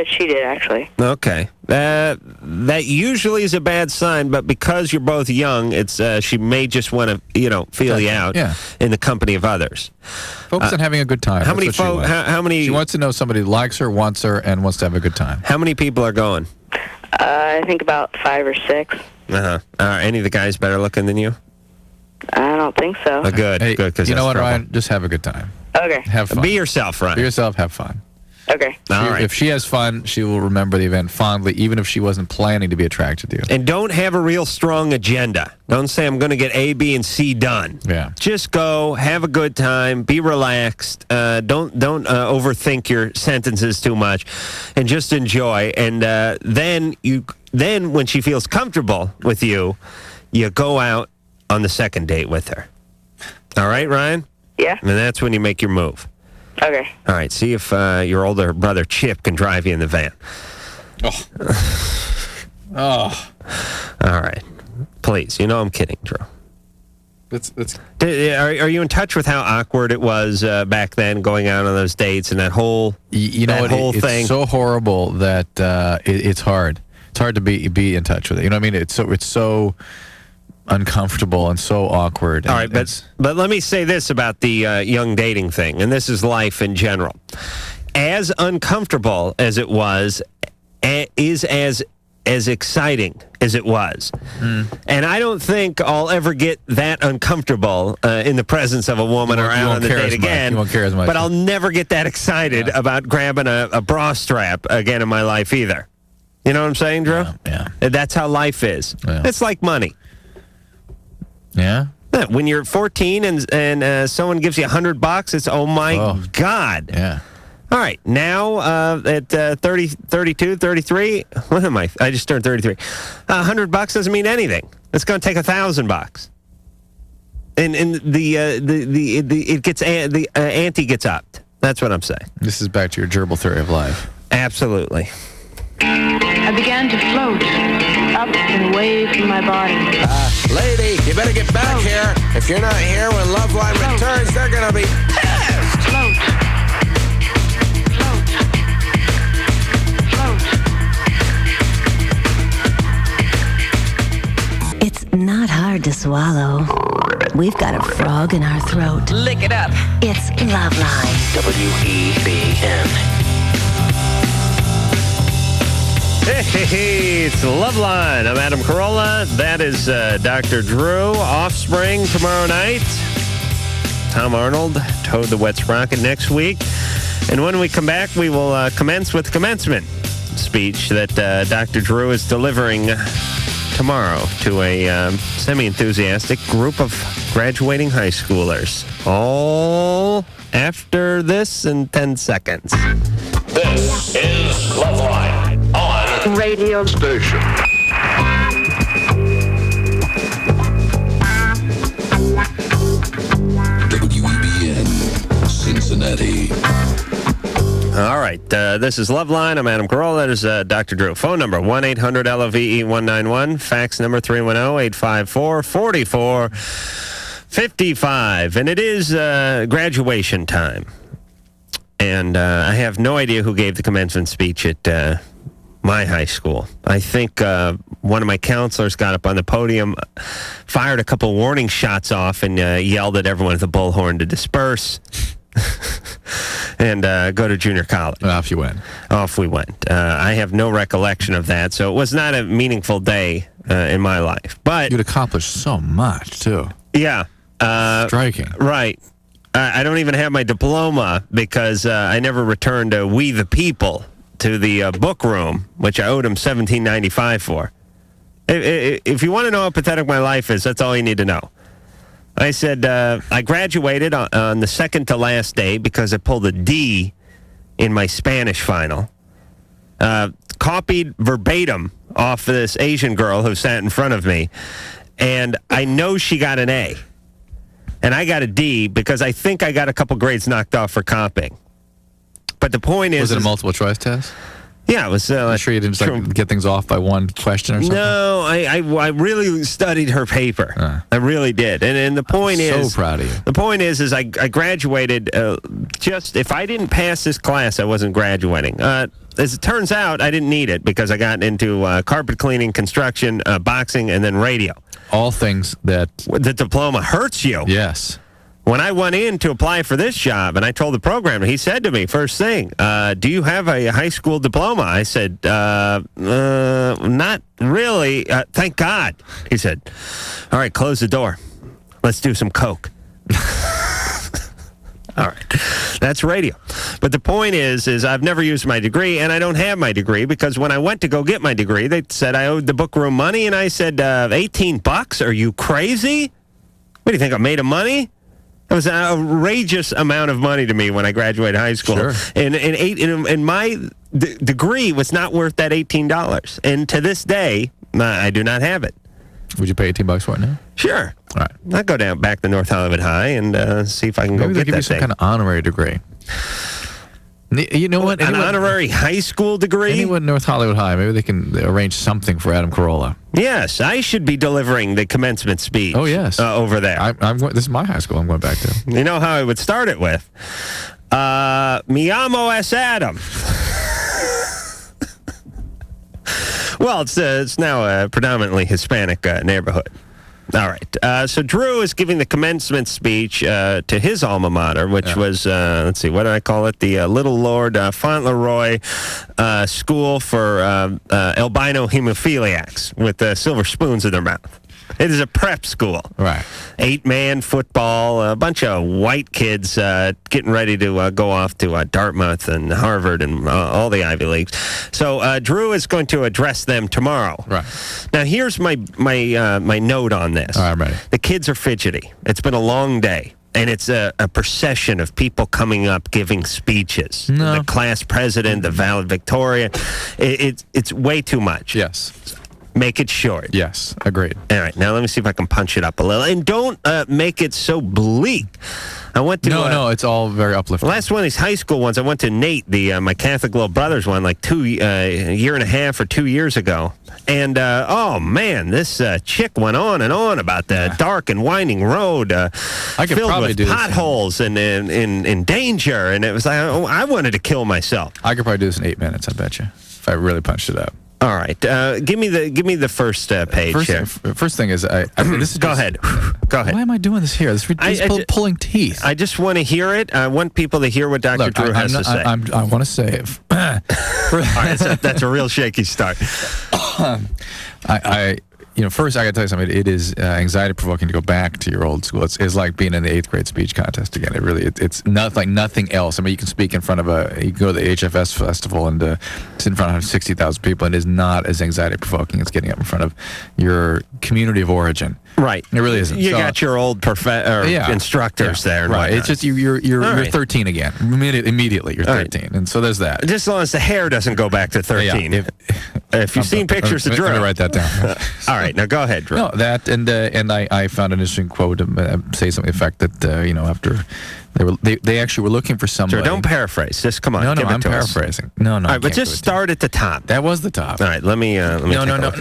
She did, actually. Okay. That usually is a bad sign, but because you're both young, it's she may just want to, feel you out in the company of others. Focus on having a good time. How many folks? How many? She wants to know somebody likes her, wants her, and wants to have a good time. How many people are going? I think about 5 or 6. Are any of the guys better looking than you? I don't think so. Good. Hey, good. Because you know what, Ryan? Just have a good time. Okay. Have fun. Be yourself, Ryan. Be yourself. Have fun. Okay. All right. If she has fun, she will remember the event fondly, even if she wasn't planning to be attracted to you. And don't have a real strong agenda. Don't say, I'm going to get A, B, and C done. Yeah. Just go, have a good time, be relaxed. Don't overthink your sentences too much, and just enjoy. And then when she feels comfortable with you, you go out on the second date with her. All right, Ryan? Yeah. And that's when you make your move. Okay. All right, see if your older brother Chip can drive you in the van. Oh. All right. Please, I'm kidding, Drew. Are you in touch with how awkward it was back then, going out on those dates and that whole whole thing? It's so horrible that it's hard. It's hard to be in touch with it. You know what I mean? It's so uncomfortable and so awkward. All right, but let me say this about the young dating thing, and this is life in general. As uncomfortable as it was, is as exciting as it was. And I don't think I'll ever get that uncomfortable in the presence of a woman or out on the date again. You won't care as much. But I'll never get that excited about grabbing a bra strap again in my life either. You know what I'm saying, Drew? Yeah. That's how life is. Yeah. It's like money. Yeah? When you're 14 and someone gives you $100, it's, oh my God. Yeah. All right, now at 30, 32, 33, what am I? I just turned 33. $100 doesn't mean anything. It's going to take $1,000. And the ante gets upped. That's what I'm saying. This is back to your gerbil theory of life. Absolutely. I began to float up and away from my body. Lady, you better get back here. If you're not here when LoveLine returns, they're going to be pissed. Float. It's not hard to swallow. We've got a frog in our throat. Lick it up. It's LoveLine. WEBN. Hey, it's LoveLine. I'm Adam Carolla. That is Dr. Drew. Offspring tomorrow night. Tom Arnold, Toad the Wet Sprocket next week. And when we come back, we will commence with the commencement speech that Dr. Drew is delivering tomorrow to a semi-enthusiastic group of graduating high schoolers. All after this in 10 seconds. This is LoveLine on Radio Station. WEBN, Cincinnati. All right. This is Loveline. I'm Adam Carolla. That is Dr. Drew. Phone number 1-800-LOVE-191. Fax number 310-854-4455. And it is graduation time. And I have no idea who gave the commencement speech at my high school. I think one of my counselors got up on the podium, fired a couple warning shots off, and yelled at everyone at the bullhorn to disperse. And go to junior college. Off you went. Off we went. I have no recollection of that, so it was not a meaningful day in my life. But you'd accomplished so much, too. Yeah. Striking. Right. I don't even have my diploma because I never returned We the People to the book room, which I owed him $17.95 for. If you want to know how pathetic my life is, that's all you need to know. I said I graduated on the second to last day because I pulled a D in my Spanish final. Copied verbatim off this Asian girl who sat in front of me, and I know she got an A. And I got a D because I think I got a couple grades knocked off for copying. But the point is... Was it a multiple choice test? Yeah, it was... I'm sure you didn't just, get things off by one question or something? No, I really studied her paper. I really did. And the point is... So proud of you. The point is I graduated just... If I didn't pass this class, I wasn't graduating. As it turns out, I didn't need it because I got into carpet cleaning, construction, boxing, and then radio. All things that... The diploma hurts you. Yes. When I went in to apply for this job, and I told the programmer, he said to me, first thing, do you have a high school diploma? I said, not really. Thank God. He said, all right, close the door. Let's do some coke. All right. That's radio. But the point is I've never used my degree, and I don't have my degree because when I went to go get my degree, they said I owed the book room money, and I said, $18? Are you crazy? What do you think, I'm made of money? It was an outrageous amount of money to me when I graduated high school. Sure. And my degree was not worth that $18. And to this day, I do not have it. Would you pay $18 for it now? Sure. All right. I'll go down back to North Hollywood High and see if I can Maybe go get they'll give that you some thing. kind of honorary degree. You know what? An honorary high school degree? Anyone in North Hollywood High, maybe they can arrange something for Adam Carolla. Yes, I should be delivering the commencement speech. Oh, yes. Over there. I'm going, this is my high school I'm going back to. You know how I would start it with? Mi amo es Adam. Well, it's now a predominantly Hispanic neighborhood. All right. So Drew is giving the commencement speech to his alma mater, which was, let's see, what did I call it? The Little Lord Fauntleroy School for Albino Hemophiliacs with silver spoons in their mouth. It is a prep school. Right. 8-man football, a bunch of white kids getting ready to go off to Dartmouth and Harvard and all the Ivy Leagues. So Drew is going to address them tomorrow. Right. Now, here's my note on this. All right, I'm ready. The kids are fidgety. It's been a long day. And it's a procession of people coming up giving speeches. No. The class president, the valedictorian. It's way too much. Yes. Make it short. Yes, agreed. All right, now let me see if I can punch it up a little. And don't make it so bleak. I went to... No, it's all very uplifting. Last one of these high school ones, I went to Nate, my Catholic little brother's one, like a year and a half or 2 years ago. And, oh, man, this chick went on and on about the dark and winding road I could filled probably with do potholes and in danger. And it was like, I wanted to kill myself. I could probably do this in 8 minutes, I bet you, if I really punched it up. All right, give me the first page here. First thing is, this is Go ahead. Why am I doing this here? This is pulling teeth. I just want to hear it. I want people to hear what Dr. Drew has to say. I want to say it. All right, that's a real shaky start. First I got to tell you something. It is anxiety provoking to go back to your old school. It's like being in the 8th grade speech contest again. It really it's not like nothing else. I mean, you can speak in front of you can go to the HFS festival and sit in front of 60,000 people, and it is not as anxiety provoking as getting up in front of your community of origin. Right. It really isn't. You got your old instructors there. And right. Whatnot. It's just you're 13 again. Immediately you're 13, right. And so there's that. Just as long as the hair doesn't go back to 13. Yeah. If you've seen pictures of Drew, let me write that down. All right, now go ahead, Drew. No, that and I found an interesting quote say something to the effect that after They actually were looking for somebody. So don't paraphrase. Just come on. No, give it I'm to us. paraphrasing. No. All right, but just start at the top. That was the top. All right, let me. No.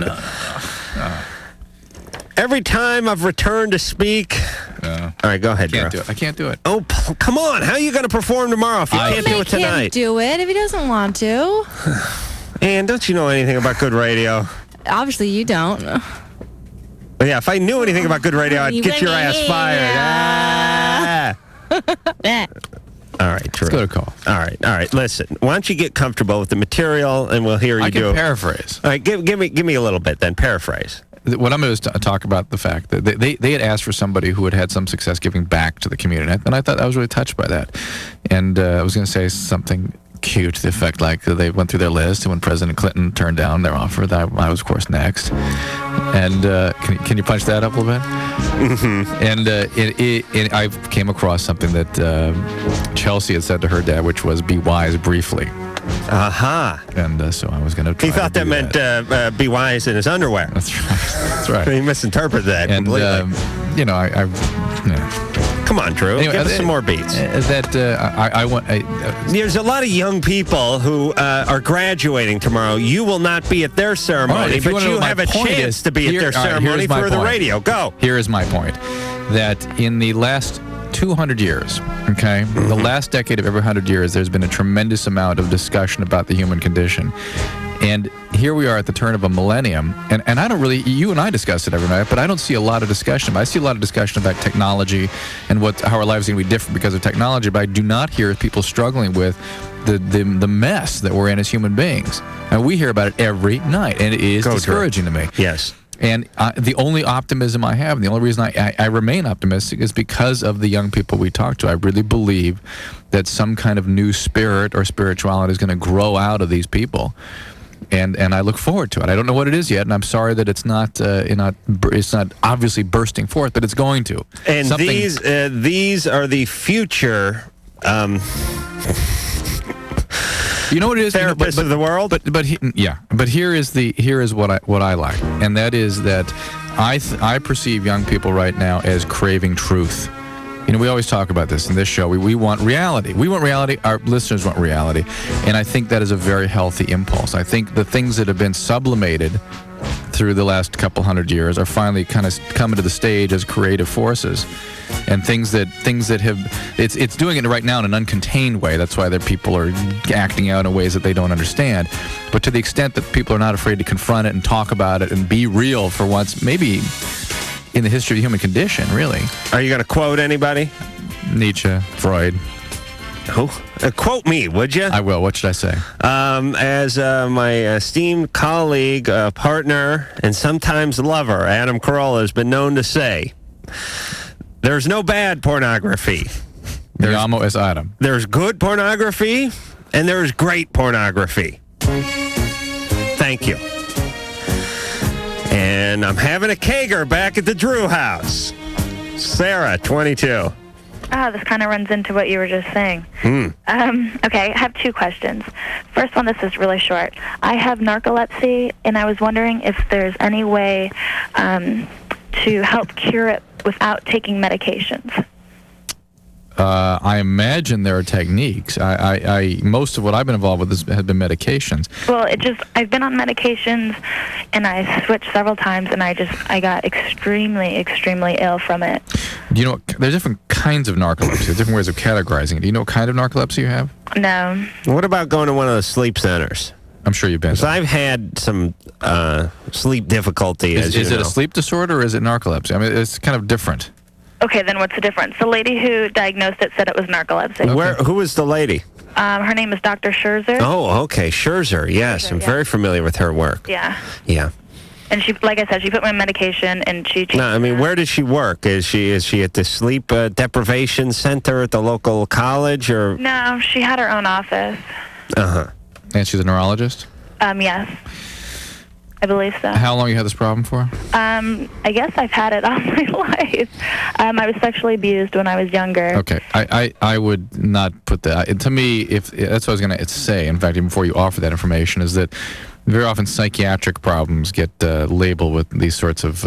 Every time I've returned to speak. All right, go ahead, Drew. I can't do it. Oh, come on. How are you going to perform tomorrow if you can't do it tonight? Make him do it if he doesn't want to. And don't you know anything about good radio? Obviously, you don't. But yeah, if I knew anything about good radio, I'd get your ass fired. All right, Drew. Let's go to call. All right. Listen, why don't you get comfortable with the material, and we'll hear you do. I can paraphrase. All right, give me a little bit, then paraphrase. What I'm going to talk about the fact that they had asked for somebody who had some success giving back to the community, and I thought I was really touched by that. And I was going to say something cute to the effect like they went through their list, and when President Clinton turned down their offer, that I was, of course, next. And can you punch that up a little bit? Mm-hmm. And I came across something that Chelsea had said to her dad, which was, "Be wise briefly." Aha. And so I was going to try. He thought that meant be wise in his underwear. That's right. That's right. He misinterpreted that completely. Come on, Drew. Anyway, give us some more beats. There's a lot of young people who are graduating tomorrow. You will not be at their ceremony, but you have a chance to be at their ceremony for the radio. Go. Here is my point. That in the last 200 years, okay, the last decade of every 100 years, there's been a tremendous amount of discussion about the human condition. And here we are at the turn of a millennium, and I don't really, you and I discuss it every night, but I don't see a lot of discussion. I see a lot of discussion about technology and how our lives are going to be different because of technology, but I do not hear people struggling with the mess that we're in as human beings. And we hear about it every night, and it is discouraging to me. Yes. And the only optimism I have, and the only reason I remain optimistic is because of the young people we talk to. I really believe that some kind of new spirit or spirituality is going to grow out of these people. And I look forward to it. I don't know what it is yet, and I'm sorry that it's not obviously bursting forth, but it's going to. And these are the future you know what it is, therapists of the world. But here is what I like, and that is that I perceive young people right now as craving truth. You know, we always talk about this in this show. We want reality. We want reality. Our listeners want reality. And I think that is a very healthy impulse. I think the things that have been sublimated through the last couple hundred years are finally kind of coming to the stage as creative forces. And things that have, it's doing it right now in an uncontained way. That's why people are acting out in ways that they don't understand. But to the extent that people are not afraid to confront it and talk about it and be real for once, maybe in the history of the human condition, really. Are you going to quote anybody? Nietzsche, Freud. Who? Quote me, would you? I will. What should I say? As my esteemed colleague, partner, and sometimes lover, Adam Carolla, has been known to say, there's no bad pornography. Mi amo es Adam. There's good pornography, and there's great pornography. Thank you. And I'm having a kegger back at the Drew house. Sarah, 22. This kind of runs into what you were just saying. Okay, I have two questions. First one, this is really short. I have narcolepsy, and I was wondering if there's any way to help cure it without taking medications. I imagine there are techniques. Most of what I've been involved with has been medications. Well, I've been on medications, and I switched several times, and I got extremely, extremely ill from it. Do you know, there's different kinds of narcolepsy, there's different ways of categorizing it. Do you know what kind of narcolepsy you have? No. What about going to one of the sleep centers? I'm sure you've been. Because I've had some sleep difficulty. Is it a sleep disorder or is it narcolepsy? I mean, it's kind of different. Okay, then what's the difference? The lady who diagnosed it said it was narcolepsy. Okay. Who was the lady? Her name is Dr. Scherzer. Oh, okay, Scherzer. Yes, I'm very familiar with her work. Yeah. Yeah. And she, like I said, she put me on medication, and she. No, I mean, where does she work? Is she at the sleep deprivation center at the local college, or? No, she had her own office. And she's a neurologist? Yes. I believe so. How long you had this problem for? I guess I've had it all my life. I was sexually abused when I was younger. Okay. I would not put that. To me, if that's what I was going to say, in fact, even before you offer that information, is that very often psychiatric problems get labeled with these sorts of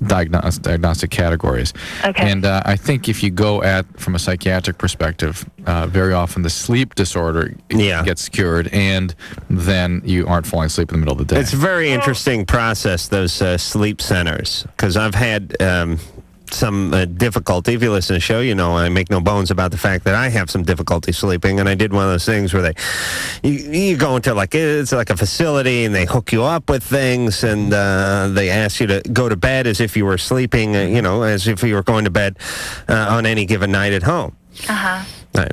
diagnostic categories. Okay. And I think if you go from a psychiatric perspective, very often the sleep disorder gets cured, and then you aren't falling asleep in the middle of the day. It's a very interesting process, those sleep centers, because I've had some difficulty. If you listen to the show, you know I make no bones about the fact that I have some difficulty sleeping, and I did one of those things where you go into it's like a facility, and they hook you up with things, and they ask you to go to bed as if you were sleeping, as if you were going to bed on any given night at home. Right.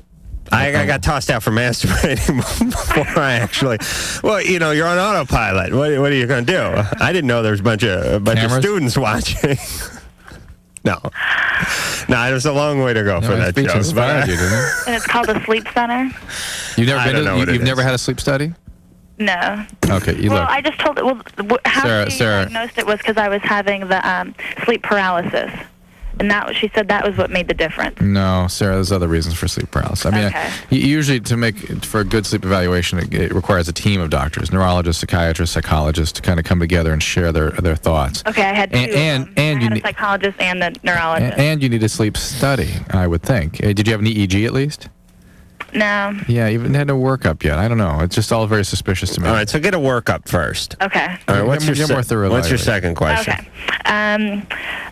I got tossed out for masturbating before I actually. Well, you're on autopilot. What are you going to do? I didn't know there was a bunch of students watching. No, it was a long way to go for that joke. Inspired you, didn't it? And it's called a sleep center? You've never had a sleep study? No. Okay, Well, I just told how she diagnosed it was because I was having the sleep paralysis. And she said that was what made the difference. No, Sarah, there's other reasons for sleep paralysis. I mean, usually for a good sleep evaluation, it requires a team of doctors, neurologists, psychiatrists, psychologists, to kind of come together and share their thoughts. Okay, I had two. I had a psychologist and a neurologist. And you need a sleep study, I would think. Did you have an EEG at least? No. Yeah, you haven't had a workup yet. I don't know. It's just all very suspicious to me. All right, so get a workup first. Okay. All right, what's your second question? Okay.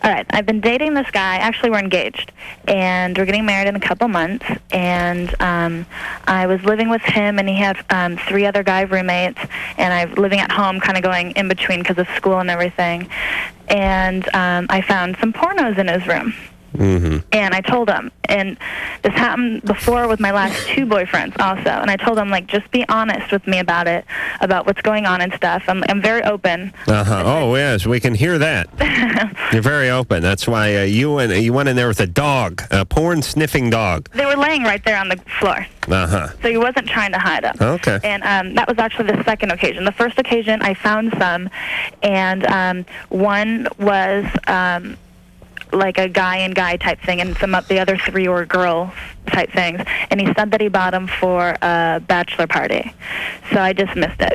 All right, I've been dating this guy. Actually, we're engaged, and we're getting married in a couple months. And I was living with him, and he had 3 other guy roommates, and I'm living at home, kind of going in between because of school and everything. And I found some pornos in his room. Mm-hmm. And I told him, and this happened before with my last 2 boyfriends also, and I told him, just be honest with me about it, about what's going on and stuff. I'm very open. Oh, yes, we can hear that. You're very open. That's why you went in there with a dog, a porn-sniffing dog. They were laying right there on the floor. So he wasn't trying to hide them. Okay. And that was actually the second occasion. The first occasion, I found some, and one was like a guy and guy type thing, and the other 3 were girl type things. And he said that he bought them for a bachelor party. So I just missed it,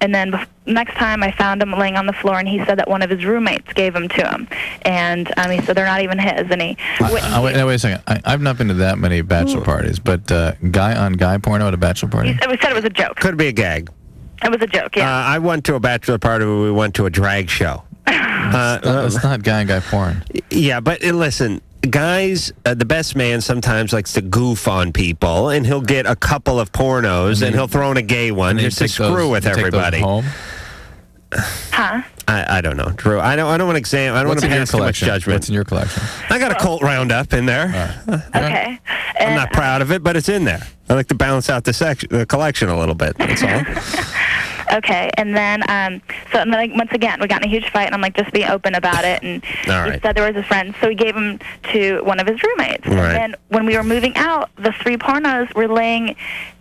And then next time I found him laying on the floor, and he said that one of his roommates gave them to him. And he said they're not even his. And wait a second. I've not been to that many bachelor parties, but guy-on-guy porno at a bachelor party? We said it was a joke. Could be a gag. It was a joke, yeah. I went to a bachelor party where we went to a drag show. That's not guy-on-guy porn. Yeah, but listen, guys, the best man sometimes likes to goof on people, and he'll get a couple of pornos, and he'll throw in a gay one just to screw with everybody. Take those home? Huh? I don't know, Drew. I don't want to examine. I don't want to pass too much judgment. What's in your collection? I got a cult roundup in there. Okay. I'm not proud of it, but it's in there. I like to balance out the collection a little bit. That's all. Okay, and then once again, we got in a huge fight, and I'm like, just be open about it. And he said there was a friend, so he gave him to one of his roommates. And then when we were moving out, the 3 pornos were laying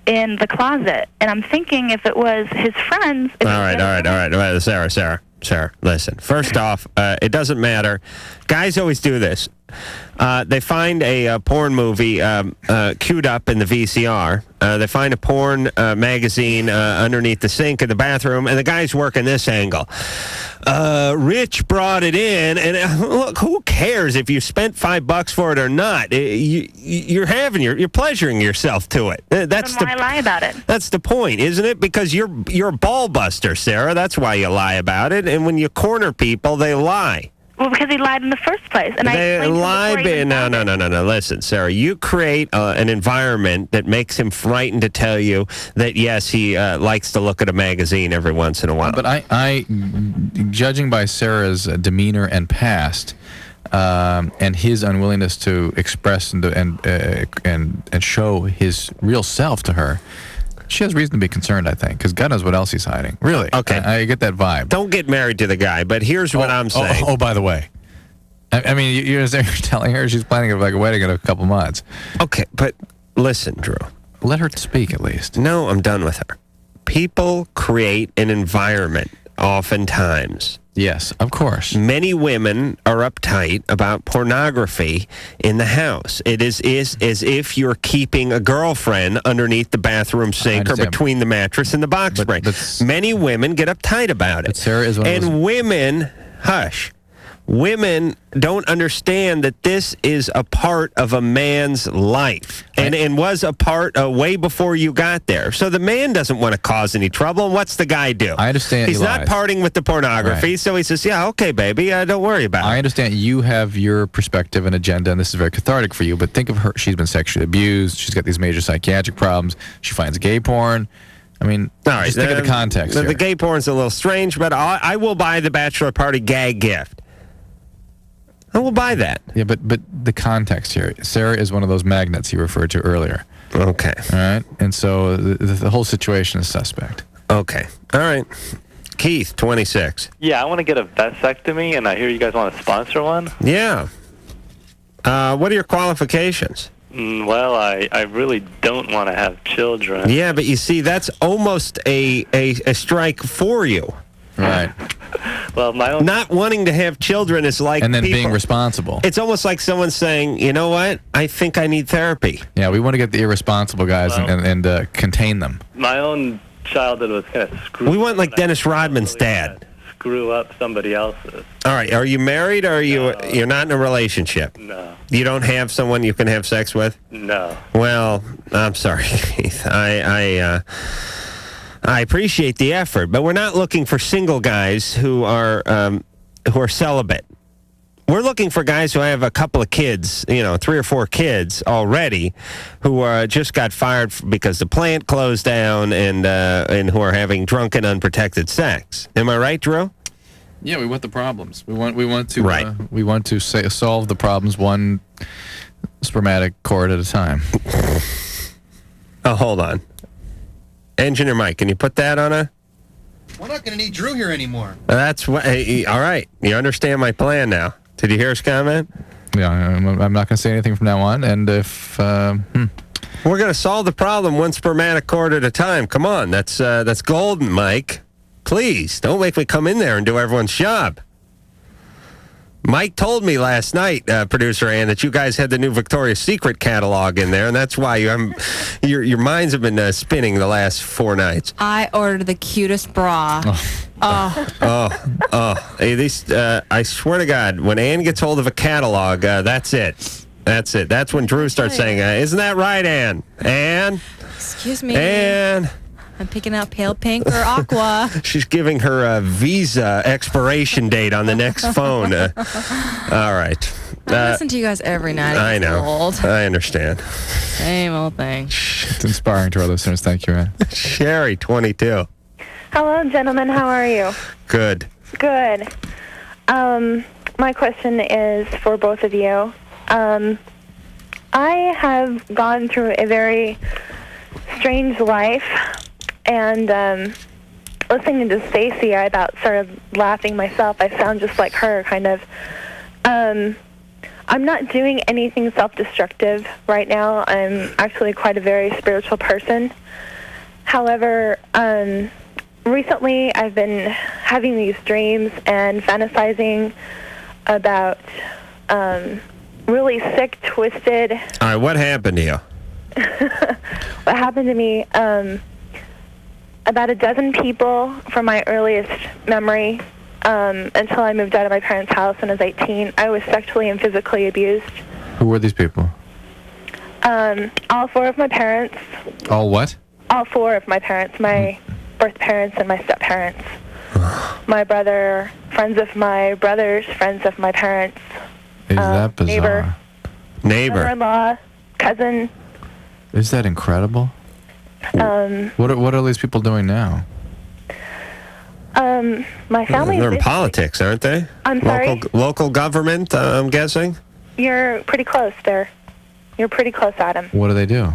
in the closet, and I'm thinking if it was his friends. All right, Sarah, listen. First off, it doesn't matter. Guys always do this. They find a porn movie queued up in the VCR. They find a porn magazine underneath the sink in the bathroom, and the guy's working this angle. Rich brought it in, and look, who cares if you spent $5 for it or not? You're pleasuring yourself to it. That's why lie about it? That's the point, isn't it? Because you're a ball buster, Sarah. That's why you lie about it. And when you corner people, they lie. Well, because he lied in the first place. And they lie. No. Listen, Sarah, you create an environment that makes him frightened to tell you that, yes, he likes to look at a magazine every once in a while. But I judging by Sarah's demeanor and past, and his unwillingness to express and show his real self to her, she has reason to be concerned, I think, because God knows what else he's hiding. Really. Okay. I get that vibe. Don't get married to the guy, but here's what I'm saying. Oh, by the way. I mean, you're telling her she's planning a wedding in a couple months. Okay, but listen, Drew. Let her speak at least. No, I'm done with her. People create an environment oftentimes. Yes, of course. Many women are uptight about pornography in the house. It is as if you're keeping a girlfriend underneath the bathroom sink or between the mattress and the box spring. Many women get uptight about it. But Sarah is one of those... women hush. Women don't understand that this is a part of a man's life and was a part way before you got there. So the man doesn't want to cause any trouble. And what's the guy do? I understand. He's not parting with the pornography, right. So he says, yeah, okay, baby, don't worry about it. I understand you have your perspective and agenda, and this is very cathartic for you, but think of her. She's been sexually abused. She's got these major psychiatric problems. She finds gay porn. I mean, just think of the context here. The gay porn's a little strange, but I will buy the bachelor party gag gift. I will buy that. Yeah, but the context here. Sarah is one of those magnets you referred to earlier. Okay. All right? And so the whole situation is suspect. Okay. All right. Keith, 26. Yeah, I want to get a vasectomy, and I hear you guys want to sponsor one. Yeah. What are your qualifications? Well, I really don't want to have children. Yeah, but you see, that's almost a strike for you. Right. Well, my own... Not wanting to have children is like and then being responsible. It's almost like someone saying, you know what? I think I need therapy. Yeah, we want to get the irresponsible guys and contain them. My own childhood was kind of screwed. We want like Dennis Rodman's dad. Screw up somebody else's. All right. Are you married or are you're not in a relationship? No. You don't have someone you can have sex with? No. Well, I'm sorry, Keith. I appreciate the effort, but we're not looking for single guys who are celibate. We're looking for guys who have a couple of kids, 3 or 4 kids already, who just got fired because the plant closed down and who are having drunken, unprotected sex. Am I right, Drew? Yeah, we want the problems. We want to solve the problems one spermatic cord at a time. Oh, hold on. Engineer Mike, can you put that on a... We're not going to need Drew here anymore. That's what... all right. You understand my plan now. Did you hear his comment? Yeah, I'm not going to say anything from now on. And if... We're going to solve the problem one spermatic cord at a time. Come on. That's golden, Mike. Please, don't make me come in there and do everyone's job. Mike told me last night, producer Ann, that you guys had the new Victoria's Secret catalog in there, and that's why your minds have been spinning the last 4 nights. I ordered the cutest bra. Hey, I swear to God, when Ann gets hold of a catalog, that's it. That's it. That's when Drew starts saying, isn't that right, Ann? Ann? Excuse me. Ann? I'm picking out pale pink or aqua. She's giving her Visa expiration date on the next phone. All right. I listen to you guys every night. I know. Old. I understand. Same old thing. It's inspiring to our listeners. Thank you, Ann. Sherry, 22. Hello, gentlemen. How are you? Good. Good. My question is for both of you. I have gone through a very strange life, and listening to Stacey, I about started laughing myself. I sound just like her, kind of. I'm not doing anything self-destructive right now. I'm actually quite a very spiritual person. However, recently I've been having these dreams and fantasizing about really sick, twisted... All right, what happened to you? What happened to me, about a dozen people from my earliest memory until I moved out of my parents' house when I was 18. I was sexually and physically abused. Who were these people? All 4 of my parents. All what? All 4 of my parents, my birth parents and my step-parents. My brother, friends of my brothers, friends of my parents. Is that bizarre? Neighbor. Mother-in-law, cousin. Is that incredible? What are these people doing now? My family... They're in politics, aren't they? I'm sorry? Local government, I'm guessing? You're pretty close there. You're pretty close, Adam. What do they do?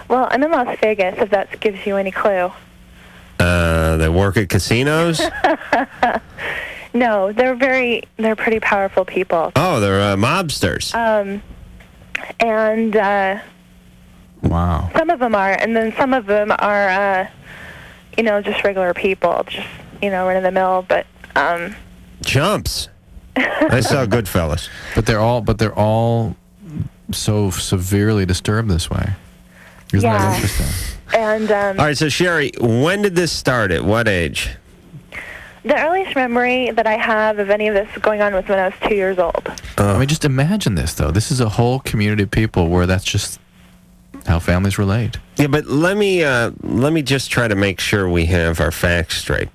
Well, I'm in Las Vegas, if that gives you any clue. They work at casinos? No, they're pretty powerful people. Oh, they're mobsters. And wow. Some of them are, and then some of them are, just regular people, just run of the mill. But Jumps. I saw Goodfellas. But they're all so severely disturbed this way. Isn't that interesting? And all right, so Sherry, when did this start? At what age? The earliest memory that I have of any of this going on was when I was 2 years old. I mean, just imagine this, though. This is a whole community of people where that's just how families relate. Yeah, but let me just try to make sure we have our facts straight.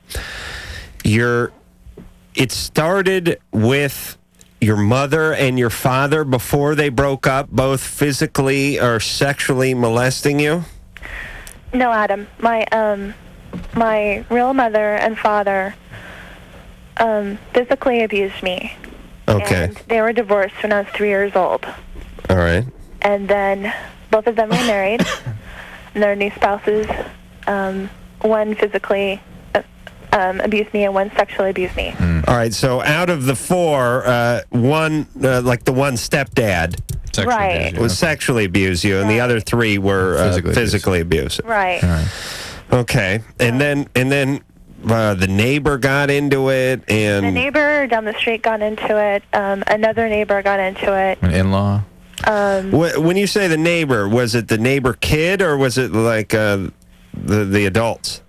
It started with your mother and your father before they broke up, both physically or sexually molesting you? No, Adam. My real mother and father physically abused me. Okay. And they were divorced when I was 3 years old. All right. And then both of them were married. And their new spouses, one physically abused me and one sexually abused me. All right, so out of the four, one, like the one stepdad, Right. was sexually abused you, and the other three were physically abused. Right. Okay, and then the neighbor got into it, and The neighbor down the street got into it. Another neighbor got into it. An in-law? When you say the neighbor, was it the neighbor kid, or was it like the adults?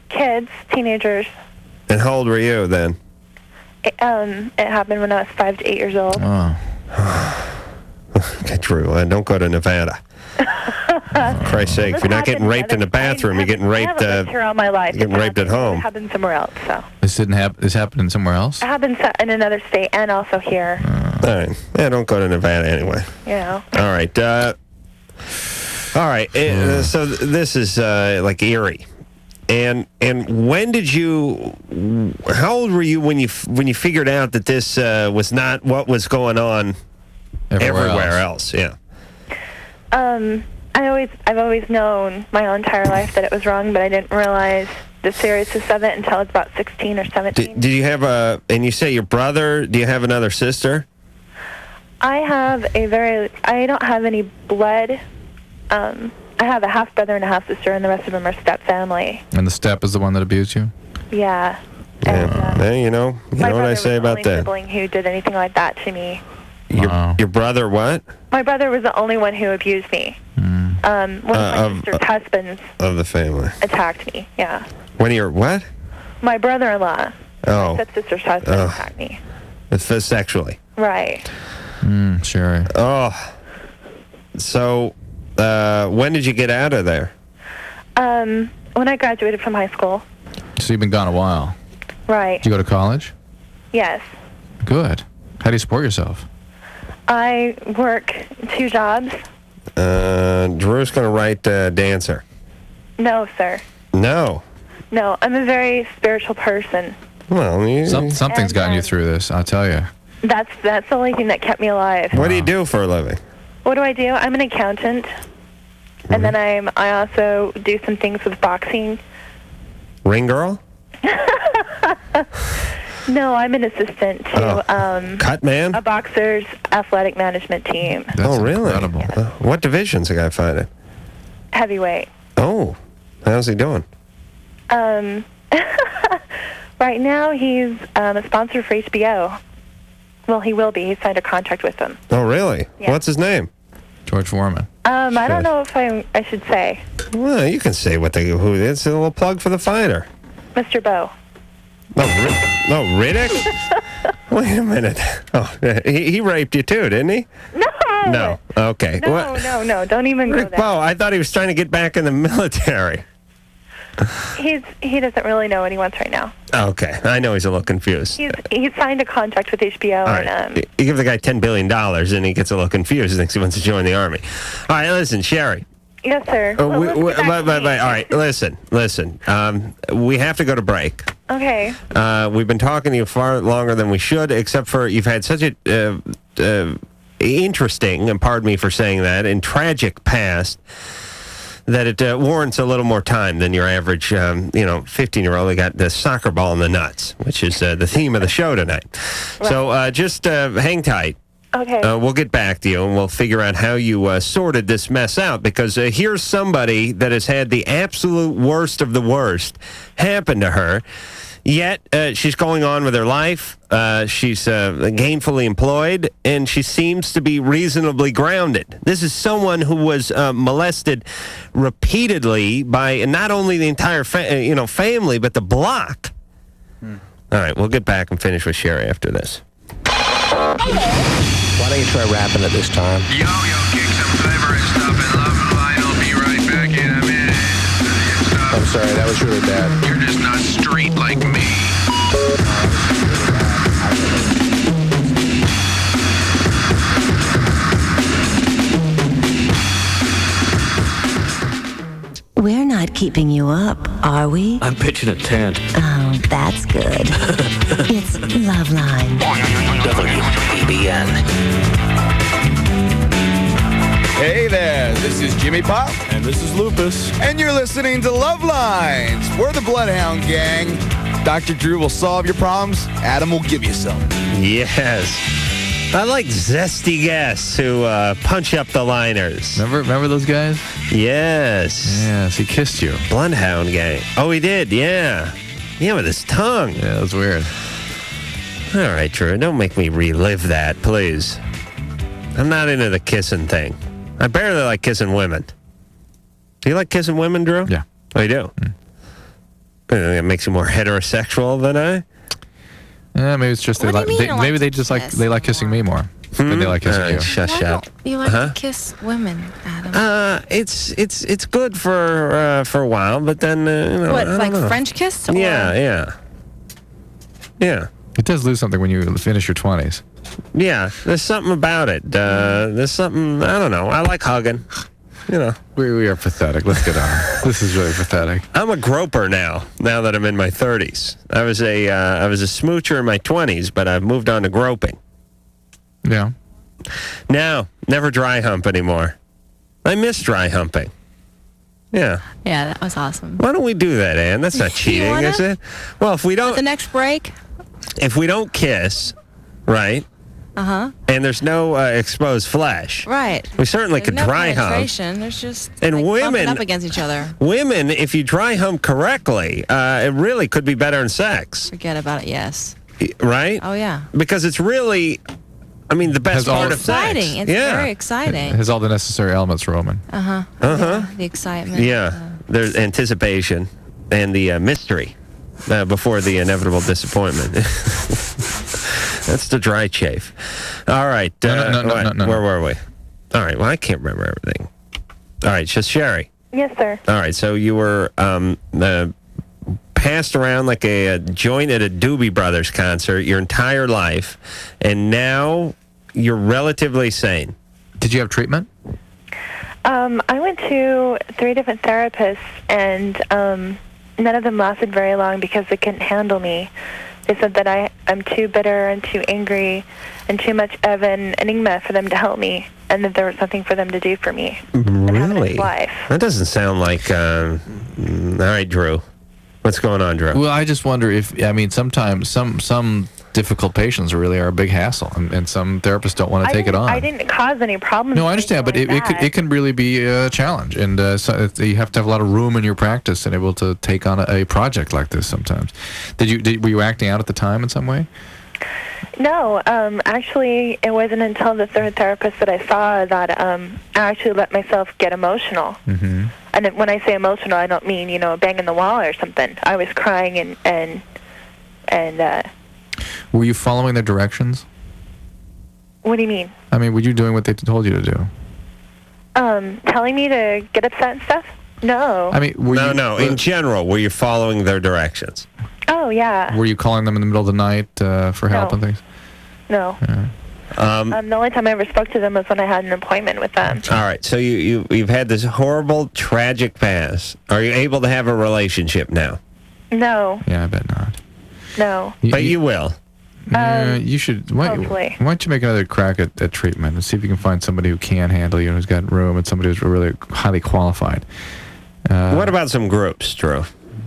Kids, teenagers. And how old were you then? It happened when I was 5 to 8 years old. Okay, Drew, don't go to Nevada. For Christ's sake, if you're not getting raped in the bathroom, you're getting raped. I haven't lived here all my life. You're getting raped at home. It happened somewhere else. So This happened somewhere else? it happened in another state and also here. All right. Yeah, don't go to Nevada anyway. You know. All right. All right. So this is like eerie. And when did you? How old were you when you figured out that this was not what was going on everywhere else? Yeah. I've always known my whole entire life that it was wrong, but I didn't realize the seriousness of it until I was about 16 or 17. Did you have and you say your brother? Do you have another sister? I don't have any blood. I have a half brother and a half sister, and the rest of them are step family. And the step is the one that abused you? Yeah. Hey, you know what I say about My that. sibling who did anything like that to me. Your brother what? My brother was the only one who abused me. One of my sister's husbands Of the family. attacked me. Yeah. One of your what? My brother-in-law. Oh. My stepsister's husband attacked me. It's sexually. Right. Sherry. Oh. So, when did you get out of there? When I graduated from high school. So you've been gone a while. Right. Did you go to college? Yes. Good. How do you support yourself? I work 2 jobs. Drew's going to write dancer. No, sir. No. No, I'm a very spiritual person. Well, something's gotten you through this, I'll tell you. That's the only thing that kept me alive. What do you do for a living? What do? I'm an accountant. And then I also do some things with boxing. Ring girl? No, I'm an assistant to Cut man? a boxer's athletic management team. That's really? Incredible. What division's the guy fighting? Heavyweight. Oh, how's he doing? Right now he's a sponsor for HBO. Well, he will be. He signed a contract with them. Oh, really? Yeah. What's his name? George Foreman. I don't know if I should say. Well, you can say who it is. A little plug for the fighter. Mr. Bowe. No, Riddick? Wait a minute. Oh, he raped you too, didn't he? No. No. Okay. No. Don't even go Rick there. Bowe, I thought he was trying to get back in the military. He doesn't really know what he wants right now. Okay. I know he's a little confused. He signed a contract with HBO. All right. You give the guy $10 billion and he gets a little confused. He thinks he wants to join the Army. All right, listen, Sherry. Yes, sir. All right, listen. We have to go to break. Okay. We've been talking to you far longer than we should, except for you've had such a interesting, and pardon me for saying that, and tragic past that it warrants a little more time than your average, 15-year-old that got the soccer ball in the nuts, which is the theme of the show tonight. Right. So just hang tight. Okay. We'll get back to you, and we'll figure out how you sorted this mess out, because here's somebody that has had the absolute worst of the worst happen to her, yet she's going on with her life. She's gainfully employed, and she seems to be reasonably grounded. This is someone who was molested repeatedly by not only the entire family, but the block. All right, we'll get back and finish with Sherry after this. Why don't you try rapping it this time? Yo, kick some favorite stuff in LoveLine. I'll be right back in a minute. I'm sorry, that was really bad. You're just not street like me. We're not keeping you up, are we? I'm pitching a tent. Oh, that's good. It's LoveLine. WBBN. Hey there, this is Jimmy Pop. And this is Lupus. And you're listening to Love Lines. We're the Bloodhound Gang. Dr. Drew will solve your problems. Adam will give you some. Yes. I like zesty guests who punch up the liners. Remember those guys? Yes. Yes, he kissed you. Bloodhound Gang. Oh, he did, yeah. Yeah, with his tongue. Yeah, that was weird. All right, Drew, don't make me relive that, please. I'm not into the kissing thing. I barely like kissing women. Do you like kissing women, Drew? Yeah. Oh, you do? It makes you more heterosexual than I? Yeah, maybe it's just they like. Maybe they just like they like kissing me more than they like kissing you. Shush up. You like to kiss women, Adam? It's good for a while, but then what, I like don't know. French kiss? Or? Yeah. It does lose something when you finish your 20s. Yeah, there's something about it. There's something, I don't know. I like hugging. We are pathetic. Let's get on. This is really pathetic. I'm a groper now that I'm in my 30s. I was a smoocher in my 20s, but I've moved on to groping. Yeah. No, never dry hump anymore. I miss dry humping. Yeah. Yeah, that was awesome. Why don't we do that, Ann? That's not cheating, is it? Well, if we don't... The next break? If we don't kiss, right? Uh-huh. And there's no exposed flesh. Right. We certainly There's could no dry hump. penetration. There's just And bumping women up against each other. Women, if you dry hump correctly, it really could be better in sex. Forget about it, yes. Right? Oh, yeah. Because it's really, the best part of sex. Exciting. It's very exciting. It has all the necessary elements for a woman. Uh-huh. Uh-huh. Yeah, the excitement. Yeah. There's anticipation and the mystery before the inevitable disappointment. That's the dry chafe. All right. No. Where were we? All right. Well, I can't remember everything. All right. Just Sherry. Yes, sir. All right. So you were passed around like a joint at a Doobie Brothers concert your entire life, and now you're relatively sane. Did you have treatment? I went to 3 different therapists, and none of them lasted very long because they couldn't handle me. They said that I'm too bitter and too angry and too much of an enigma for them to help me, and that there was nothing for them to do for me. Really? Life. That doesn't sound like... all right, Drew. What's going on, Drew? Well, I just wonder if, sometimes some difficult patients really are a big hassle, and some therapists don't want to take it on. I didn't cause any problems. No, I understand, but it can really be a challenge, and so you have to have a lot of room in your practice and able to take on a project like this sometimes. Were you acting out at the time in some way? No, actually, it wasn't until the 3rd therapist that I saw that I actually let myself get emotional. Mm-hmm. And when I say emotional, I don't mean banging the wall or something. I was crying and Were you following their directions? What do you mean? Were you doing what they told you to do? Telling me to get upset and stuff? No. No. In general, were you following their directions? Oh, yeah. Were you calling them in the middle of the night for help and things? No. Yeah. The only time I ever spoke to them was when I had an appointment with them. All right, so you've had this horrible, tragic past. Are you able to have a relationship now? No. Yeah, I bet not. No. But you will. You should. Why don't you make another crack at treatment and see if you can find somebody who can handle you and who's got room and somebody who's really highly qualified. What about some groups, Drew?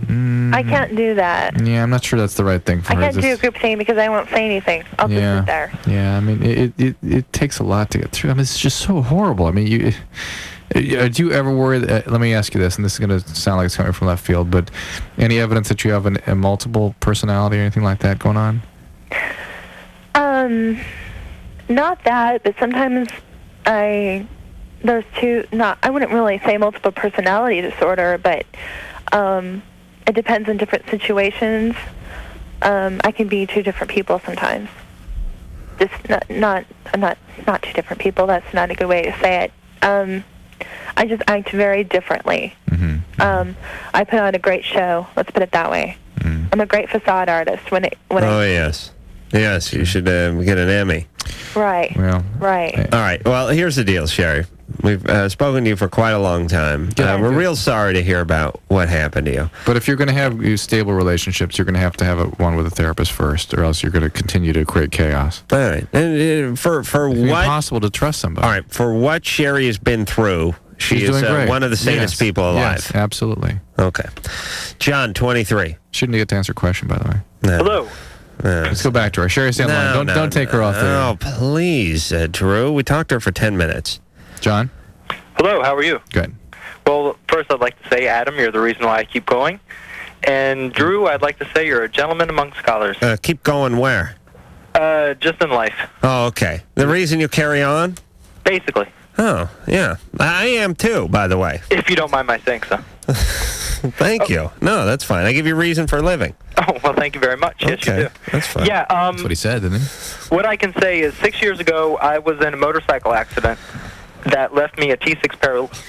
I can't do that. Yeah, I'm not sure that's the right thing for I her. can't do a group thing because I won't say anything. I'll just sit there. Yeah, it takes a lot to get through. It's just so horrible. Do you ever worry that, let me ask you this, and this is going to sound like it's coming from left field, but any evidence that you have a multiple personality or anything like that going on? Not that, but sometimes I wouldn't really say multiple personality disorder, but it depends on different situations. I can be two different people sometimes. Just not two different people. That's not a good way to say it. I just act very differently. I put on a great show. Let's put it that way. I'm a great facade artist. Yes, you should get an Emmy. Right. Well, right. All right. Well, here's the deal, Sherry. We've spoken to you for quite a long time. We're real sorry to hear about what happened to you. But if you're going to have stable relationships, you're going to have one with a therapist first, or else you're going to continue to create chaos. All right. And for it's what? impossible to trust somebody. All right. For what Sherry has been through, she is doing great. one of the sanest people alive. Yes, absolutely. Okay. John, 23. Shouldn't get to answer a question, by the way. No. Hello. Let's go back to her. Sherry, stay on the line. Don't take her off there. Oh, please, Drew. We talked to her for 10 minutes. John? Hello, how are you? Good. Well, first I'd like to say, Adam, you're the reason why I keep going. And Drew, I'd like to say you're a gentleman among scholars. Keep going where? Just in life. Oh, okay. The reason you carry on? Basically. Oh, yeah. I am too, by the way. If you don't mind my saying so. Thank you. No, that's fine. I give you reason for living. Oh, well, thank you very much. Yes, you do. That's fine. Yeah, That's what he said, didn't he? What I can say is 6 years ago, I was in a motorcycle accident that left me a T6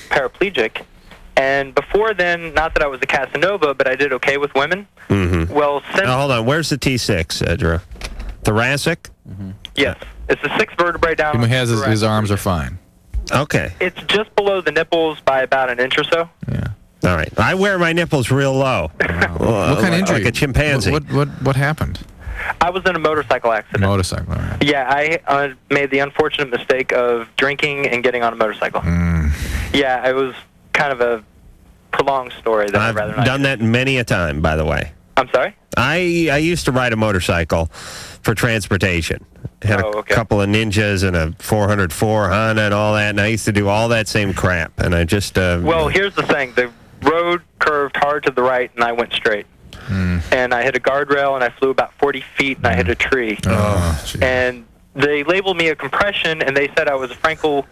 paraplegic. And before then, not that I was a Casanova, but I did okay with women. Mm-hmm. Well, since... Now, hold on. Where's the T6, Drew? Thoracic? Yes. It's the sixth vertebrae down. He has his arms are fine. Okay. It's just below the nipples by about an inch or so. Yeah. All right. I wear my nipples real low. What kind of injury? Like a chimpanzee. What happened? I was in a motorcycle accident. Motorcycle, all right. Yeah, I made the unfortunate mistake of drinking and getting on a motorcycle. Yeah, it was kind of a prolonged story that I'd rather not. I've done that many a time, by the way. I'm sorry? I used to ride a motorcycle for transportation. Had a couple of Ninjas and a 404 Honda and all that, and I used to do all that same crap. And I just... well, here's the thing. The road curved hard to the right, and I went straight. And I hit a guardrail, and I flew about 40 feet, and I hit a tree. And they labeled me a compression, and they said I was a Frankel...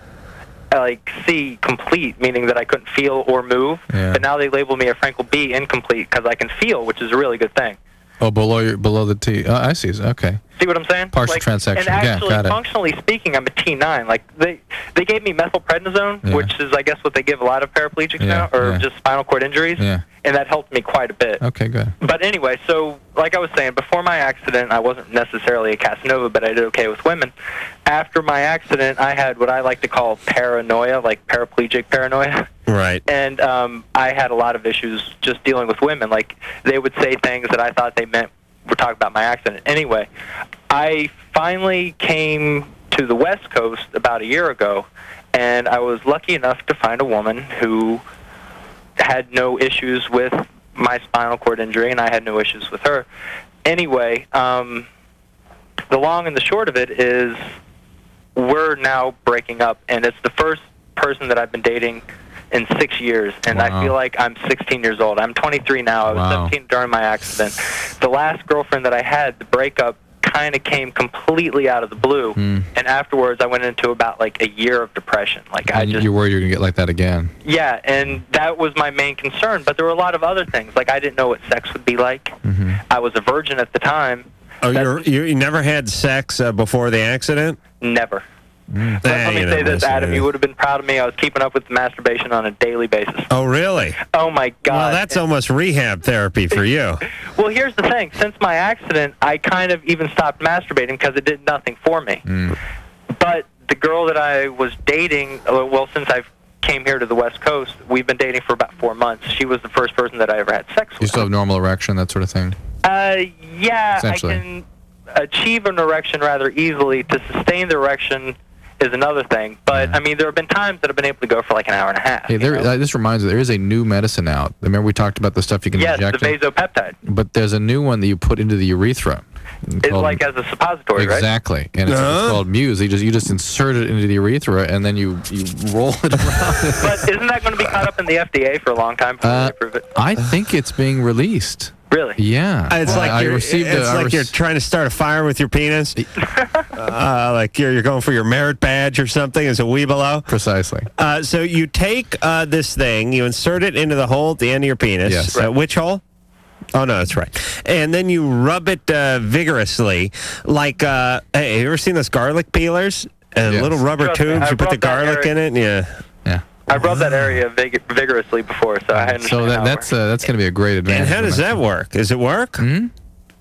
C complete, meaning that I couldn't feel or move. Yeah. But now they label me a Frankel B incomplete because I can feel, which is a really good thing. Oh, below the T. Oh, I see. Okay. See what I'm saying? Partial transection. And actually, got it. functionally speaking, I'm a T9. Like they gave me methylprednisone, which is, I guess, what they give a lot of paraplegics now, or just spinal cord injuries. Yeah. And that helped me quite a bit. Okay, good. But anyway, so like I was saying, before my accident, I wasn't necessarily a Casanova, but I did okay with women. After my accident, I had what I like to call paranoia, like paraplegic paranoia. Right. And I had a lot of issues just dealing with women. Like, they would say things that I thought they meant were talking about my accident. Anyway, I finally came to the West Coast about a year ago, and I was lucky enough to find a woman who had no issues with my spinal cord injury, and I had no issues with her. Anyway, the long and the short of it is we're now breaking up, and it's the first person that I've been dating in 6 years, and I feel like I'm 16 years old. I'm 23 now. I was 17 during my accident. The last girlfriend that I had, the breakup kind of came completely out of the blue, and afterwards I went into about like a year of depression. Like you're worried you're gonna get like that again. Yeah, and that was my main concern. But there were a lot of other things. Like I didn't know what sex would be like. I was a virgin at the time. Oh, you never had sex before the accident? Never. Let me say this, Adam. You would have been proud of me. I was keeping up with masturbation on a daily basis. Oh, really? Oh, my God. Well, that's almost rehab therapy for you. Well, here's the thing. Since my accident, I kind of even stopped masturbating because it did nothing for me. But the girl that I was dating, well, since I came here to the West Coast, we've been dating for about 4 months. She was the first person that I ever had sex with. You still have normal erection, that sort of thing? Yeah, I can achieve an erection rather easily. To sustain the erection is another thing. But, I mean, there have been times that I've been able to go for like an hour and a half. Hey, this reminds me, there is a new medicine out. Remember we talked about the stuff you can inject? Yes, the vasopeptide. But there's a new one that you put into the urethra. It's like as a suppository, right? Exactly. And it's called Muse. You just insert it into the urethra, and then you roll it around. But isn't that going to be caught up in the FDA for a long time before they approve it? I think it's being released. Really? Yeah. It's like you're trying to start a fire with your penis. Like you're going for your merit badge or something as a weebelo. Precisely. So you take this thing, you insert it into the hole at the end of your penis. Yes. Which hole? Oh, no, that's right. And then you rub it vigorously. Like, hey, have you ever seen those garlic peelers? Little rubber Trust me, tubes, I've you put the rubbed that garlic in it? Yeah. I've rubbed that area vigorously before, so I understand So that's going to be a great advantage. And how does that work? Does it work? Mm-hmm.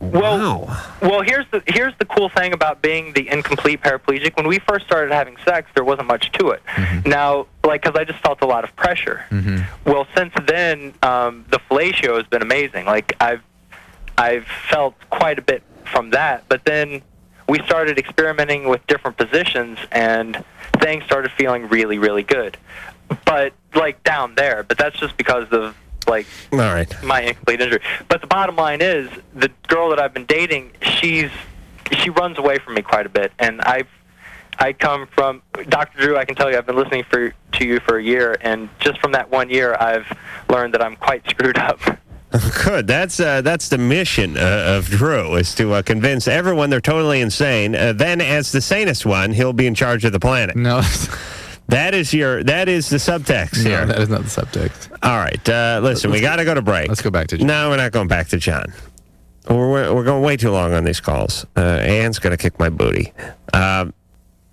Well, here's the cool thing about being the incomplete paraplegic. When we first started having sex, there wasn't much to it. Now, because I just felt a lot of pressure. Well, since then, the fellatio has been amazing. Like I've felt quite a bit from that. But then we started experimenting with different positions, and things started feeling really, really good. But like down there. But that's just because of my incomplete injury. But the bottom line is, the girl that I've been dating, she runs away from me quite a bit, and I come from Dr. Drew. I can tell you, I've been listening to you for a year, and just from that 1 year, I've learned that I'm quite screwed up. Good. That's the mission of Drew, is to convince everyone they're totally insane. Then, as the sanest one, he'll be in charge of the planet. No. That is the subtext here. No, that is not the subtext. All right. Listen, we got to go to break. Let's go back to John. No, we're not going back to John. We're going way too long on these calls. Anne's going to kick my booty.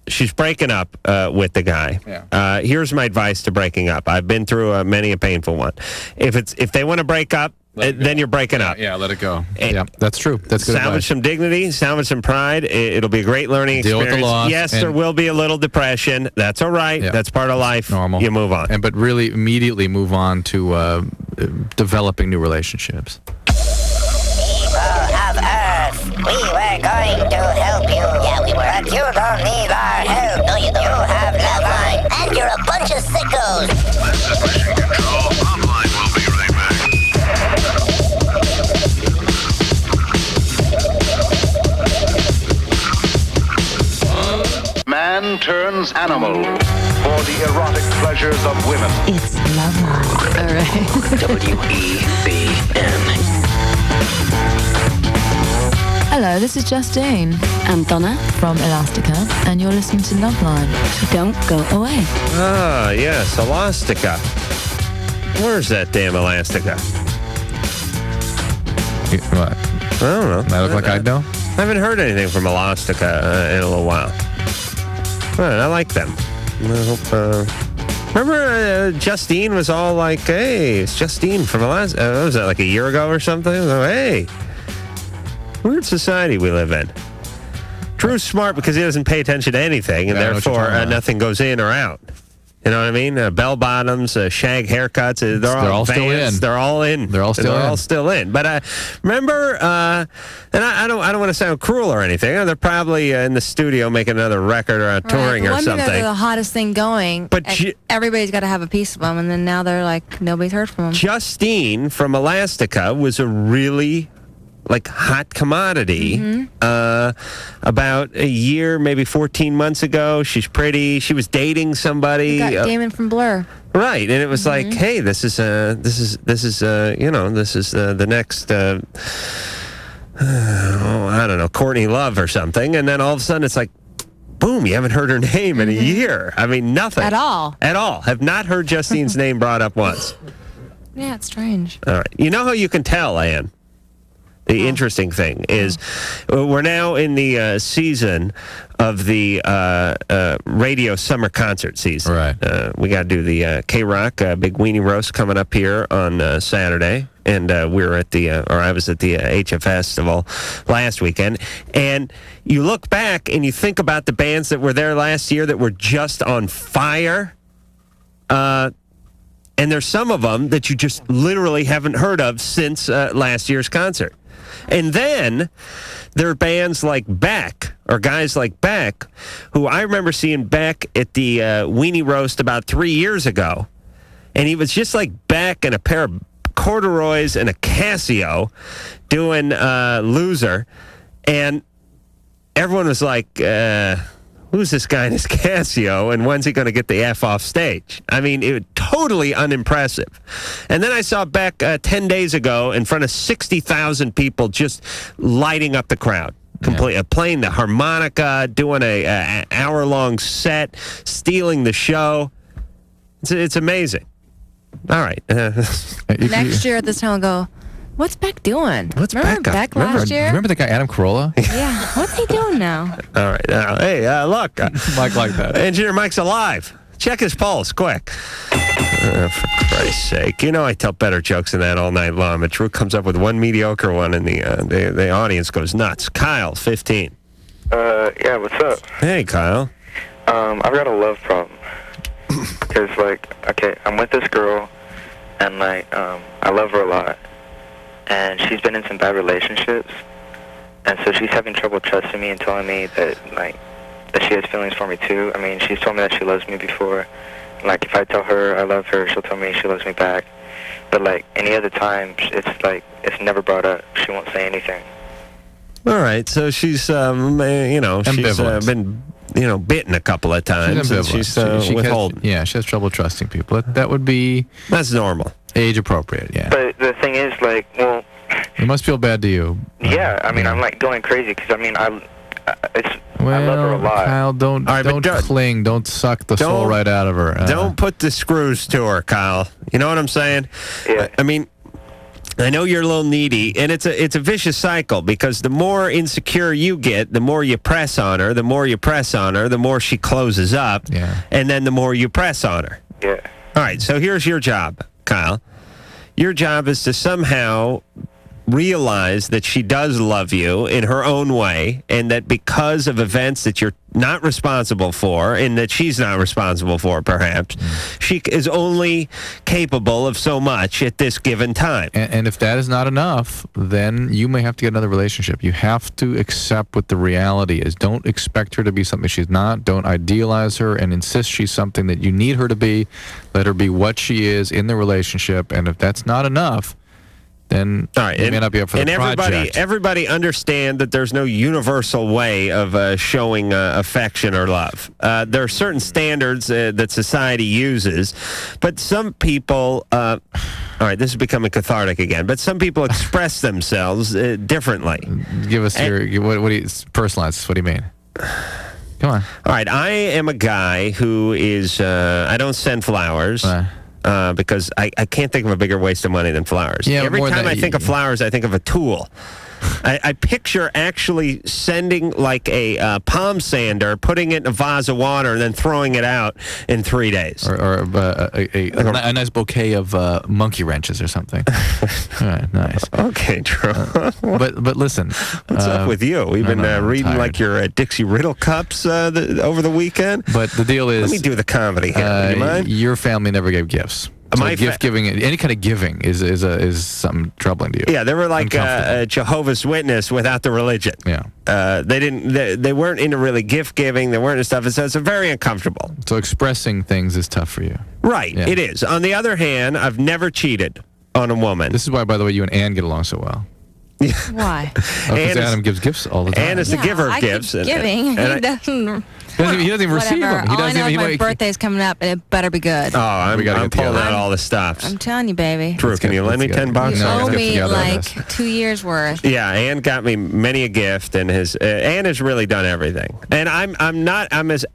She's breaking up with the guy. Yeah. Here's my advice to breaking up. I've been through many a painful one. If they want to break up, then you're breaking up. Yeah, let it go. Yeah, that's true. That's good salvage advice. some dignity, salvage some pride. It'll be a great learning Deal experience. with the loss. Yes, there will be a little depression. That's all right. Yeah. That's part of life. Normal. You move on. But really immediately move on to developing new relationships. People of Earth, we were going to help you. Yeah, we were. But you don't need our help. No, you don't. You have LoveLine, and you're a bunch of sickos. This is Mission Control. LoveLine will be right back. Man turns animal for the erotic pleasures of women. It's LoveLine. All right. WEBN. Hello, this is Justine. I'm Donna from Elastica, and you're listening to LoveLine. So don't go away. Ah, yes, Elastica. Where's that damn Elastica? What? I don't know. I look like I know? I haven't heard anything from Elastica in a little while. All right, I like them. I hope, remember Justine was all like, hey, it's Justine from Elastica. What was that, like a year ago or something? Oh, hey. Weird society we live in. Drew's smart because he doesn't pay attention to anything, and therefore nothing goes in or out. You know what I mean? Bell bottoms, shag haircuts, they're all still in. They're all in. They're all still in. But remember, and I don't want to sound cruel or anything. They're probably in the studio making another record or touring or something. They're the hottest thing going, but everybody's got to have a piece of them, and then now they're like, nobody's heard from them. Justine from Elastica was a really hot commodity about a year, maybe 14 months ago. She's pretty. She was dating somebody. You got Damon from Blur. Right, and it was like, hey, this is the next I don't know, Courtney Love or something, and then all of a sudden it's like, boom, you haven't heard her name in a year. I mean, nothing. At all. Have not heard Justine's name brought up once. Yeah, it's strange. All right. You know how you can tell, Ann? The interesting thing is we're now in the season of the radio summer concert season. Right. We got to do the K-Rock Big Weenie Roast coming up here on Saturday. And I was at the HF Festival last weekend. And you look back and you think about the bands that were there last year that were just on fire. And there's some of them that you just literally haven't heard of since last year's concert. And then there are bands like Beck, or guys like Beck, who I remember seeing Beck at the Weenie Roast about 3 years ago. And he was just like Beck in a pair of corduroys and a Casio doing Loser. And everyone was like, who's this guy in his Casio, and when's he going to get the F off stage? I mean, it was totally unimpressive. And then I saw Beck 10 days ago in front of 60,000 people just lighting up the crowd. Playing the harmonica, doing a hour-long set, stealing the show. It's amazing. All right. Next year at this time, I'll go, What's Beck doing? What's Remember Beck up? last year? Remember the guy Adam Carolla? Yeah. What's he doing now? All right. Hey, look. Mike like that. Engineer Mike's alive. Check his pulse, quick. For Christ's sake. You know I tell better jokes than that all night long, but Drew comes up with one mediocre one, and the audience goes nuts. Kyle, 15. Yeah, what's up? Hey, Kyle. I've got a love problem. Because, okay, I'm with this girl, and, I love her a lot. And she's been in some bad relationships. And so she's having trouble trusting me and telling me that, that she has feelings for me, too. I mean, she's told me that she loves me before. If I tell her I love her, she'll tell me she loves me back. But, any other time, it's never brought up. She won't say anything. All right, so she's, been, bitten a couple of times. She's withholding. She has trouble trusting people. That would be... That's normal. Age appropriate, yeah. But the thing is, it must feel bad to you. Yeah, I mean, I'm, going crazy because, I love her a lot. Kyle, don't cling. Don't suck the soul right out of her. Don't put the screws to her, Kyle. You know what I'm saying? Yeah. I mean... I know you're a little needy, and it's a vicious cycle because the more insecure you get, the more you press on her. The more you press on her, the more she closes up, and then the more you press on her. Yeah. All right, so here's your job, Kyle. Your job is to somehow realize that she does love you in her own way, and that because of events that you're not responsible for, and that she's not responsible for, perhaps, she is only capable of so much at this given time. And if that is not enough, then you may have to get another relationship. You have to accept what the reality is. Don't expect her to be something she's not. Don't idealize her and insist she's something that you need her to be. Let her be what she is in the relationship, and if that's not enough, then you may not be up for the project. Everybody understand that there's no universal way of showing affection or love. There are certain standards that society uses, but some people, all right, this is becoming cathartic again, but some people express themselves differently. Give us what do you, personalize, what do you mean? Come on. All right, I am a guy who is, I don't send flowers. Because I can't think of a bigger waste of money than flowers. Yeah, every time I think of flowers, I think of a tool. I picture actually sending a palm sander, putting it in a vase of water, and then throwing it out in 3 days. Or a nice bouquet of monkey wrenches or something. All right, nice. Okay, Drew. but listen. What's up with you? We've been reading your Dixie Riddle cups over the weekend. But the deal is... Let me do the comedy here. Do you mind? Your family never gave gifts. So gift giving, any kind of giving is something troubling to you. Yeah, they were like a Jehovah's Witness without the religion. Yeah, they weren't into really gift giving. They weren't into stuff. So it's very uncomfortable. So expressing things is tough for you. Right, yeah. It is. On the other hand, I've never cheated on a woman. This is why, by the way, you and Ann get along so well. Why? Because Adam gives gifts all the time. Ann is the giver of gifts. Giving. He doesn't receive them. All I know is my birthday's coming up, and it better be good. Oh, I'm pulling out all the stops. I'm telling you, baby. Drew, can you lend me $10? You owe me 2 years worth. Yeah, Ann got me many a gift, and Ann has really done everything. And I'm as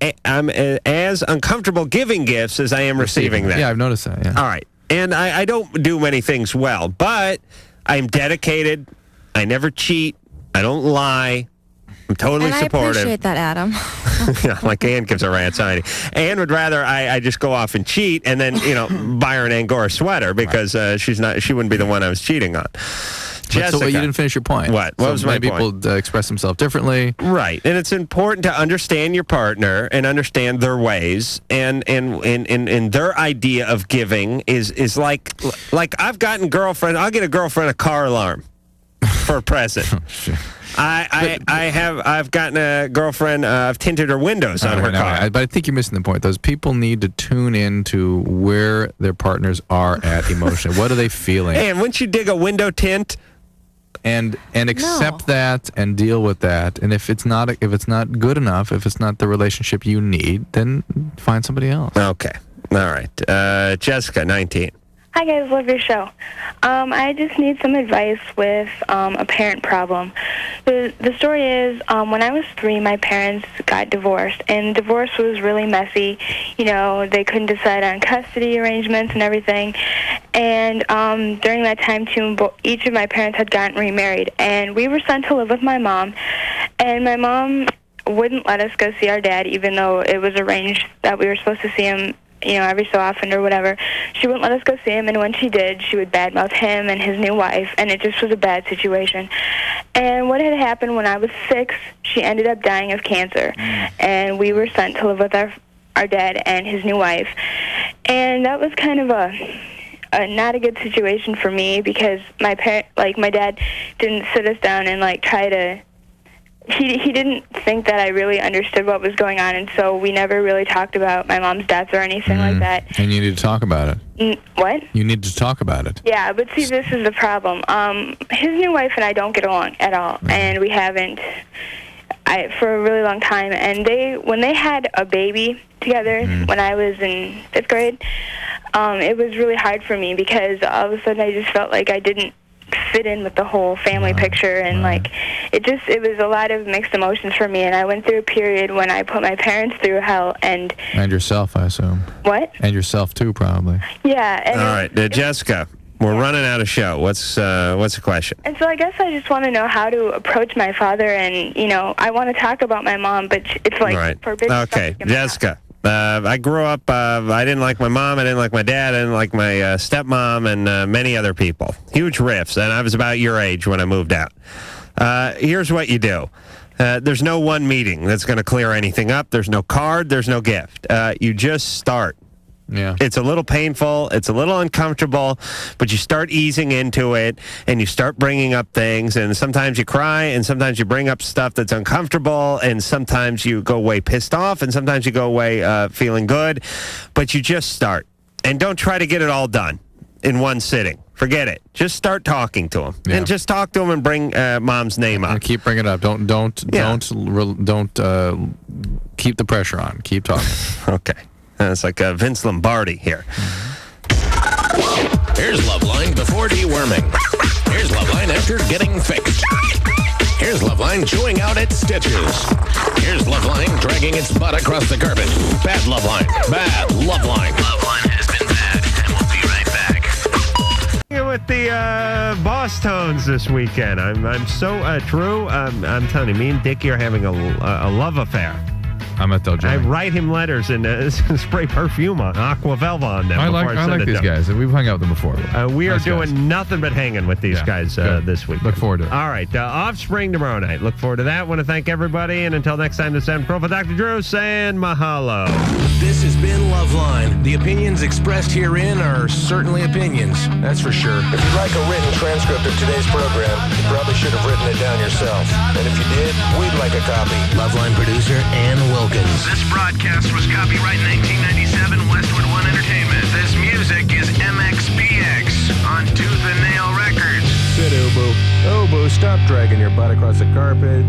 uncomfortable giving gifts as I am receiving them. Yeah, I've noticed that. Yeah. All right, and I don't do many things well, but I'm dedicated. I never cheat. I don't lie. I'm totally supportive. I appreciate that, Adam. Like Ann gives a rat's eye. Ann would rather I just go off and cheat and then buy her an Angora sweater because she wouldn't be the one I was cheating on. Jessica, so you didn't finish your point. What was my point? People express themselves differently. Right, and it's important to understand your partner and understand their ways, and their idea of giving is like I've gotten girlfriend. I'll get a girlfriend a car alarm for a present. Sure. I've gotten a girlfriend. I've tinted her windows on her car. But I think you're missing the point. Those people need to tune in to where their partners are at emotionally. What are they feeling? And wouldn't you dig a window tint? And accept that and deal with that. And if it's not good enough, if it's not the relationship you need, then find somebody else. Okay. All right. Jessica, 19. Hi guys, love your show. I just need some advice with a parent problem. The story is, when I was 3, my parents got divorced, and divorce was really messy. You know, they couldn't decide on custody arrangements and everything. And during that time, too, each of my parents had gotten remarried, and we were sent to live with my mom. And my mom wouldn't let us go see our dad, even though it was arranged that we were supposed to see him, you know, every so often or whatever. She wouldn't let us go see him, and when she did, she would badmouth him and his new wife, and it just was a bad situation. And what had happened when I was 6, she ended up dying of cancer, and we were sent to live with our dad and his new wife. And that was kind of a not a good situation for me, because my dad didn't sit us down and try to. He didn't think that I really understood what was going on, and so we never really talked about my mom's death or anything like that. And you need to talk about it. What? You need to talk about it. Yeah, but see, this is the problem. His new wife and I don't get along at all, and we haven't for a really long time. And when they had a baby together when I was in 5th grade, it was really hard for me, because all of a sudden I just felt like I didn't fit in with the whole family picture, and it was a lot of mixed emotions for me. And I went through a period when I put my parents through hell, and yourself, I assume. What? And yourself too, probably. Yeah. And all right, Jessica, we're running out of show. What's the question? And so I guess I just want to know how to approach my father, and I want to talk about my mom, but it's forbidden. Okay, Jessica. I grew up, I didn't like my mom, I didn't like my dad, I didn't like my stepmom, and many other people. Huge rifts, and I was about your age when I moved out. Here's what you do. There's no one meeting that's going to clear anything up. There's no card, there's no gift. You just start. Yeah. It's a little painful, it's a little uncomfortable, but you start easing into it, and you start bringing up things, and sometimes you cry, and sometimes you bring up stuff that's uncomfortable, and sometimes you go away pissed off, and sometimes you go away feeling good, but you just start. And don't try to get it all done in one sitting. Forget it. Just start talking to him, and just talk to him, and bring mom's name up. And keep bringing it up. Don't keep the pressure on. Keep talking. Okay. It's like Vince Lombardi here. Here's LoveLine before deworming. Here's LoveLine after getting fixed. Here's LoveLine chewing out its stitches. Here's LoveLine dragging its butt across the carpet. Bad LoveLine. Bad LoveLine. LoveLine has been bad, and we'll be right back. With the boss tones this weekend. I'm so true. I'm telling you, me and Dickie are having a love affair. I'm at Del I write him letters and spray perfume on, Aqua Velva on them. I like these guys. We've hung out with them before. We are doing nothing but hanging with these guys this week. Look forward to it. All right, Offspring tomorrow night. Look forward to that. Want to thank everybody, and until next time, this is Adam Carolla, Dr. Drew saying mahalo. This has been LoveLine. The opinions expressed herein are certainly opinions, that's for sure. If you'd like a written transcript of today's program, you probably should have written it down yourself. And if you did, we'd like a copy. LoveLine producer Ann Wilkins. This broadcast was copyright 1997 Westwood One Entertainment. This music is MXPX on Tooth and Nail Records. Sit, Obo. Obo, stop dragging your butt across the carpet.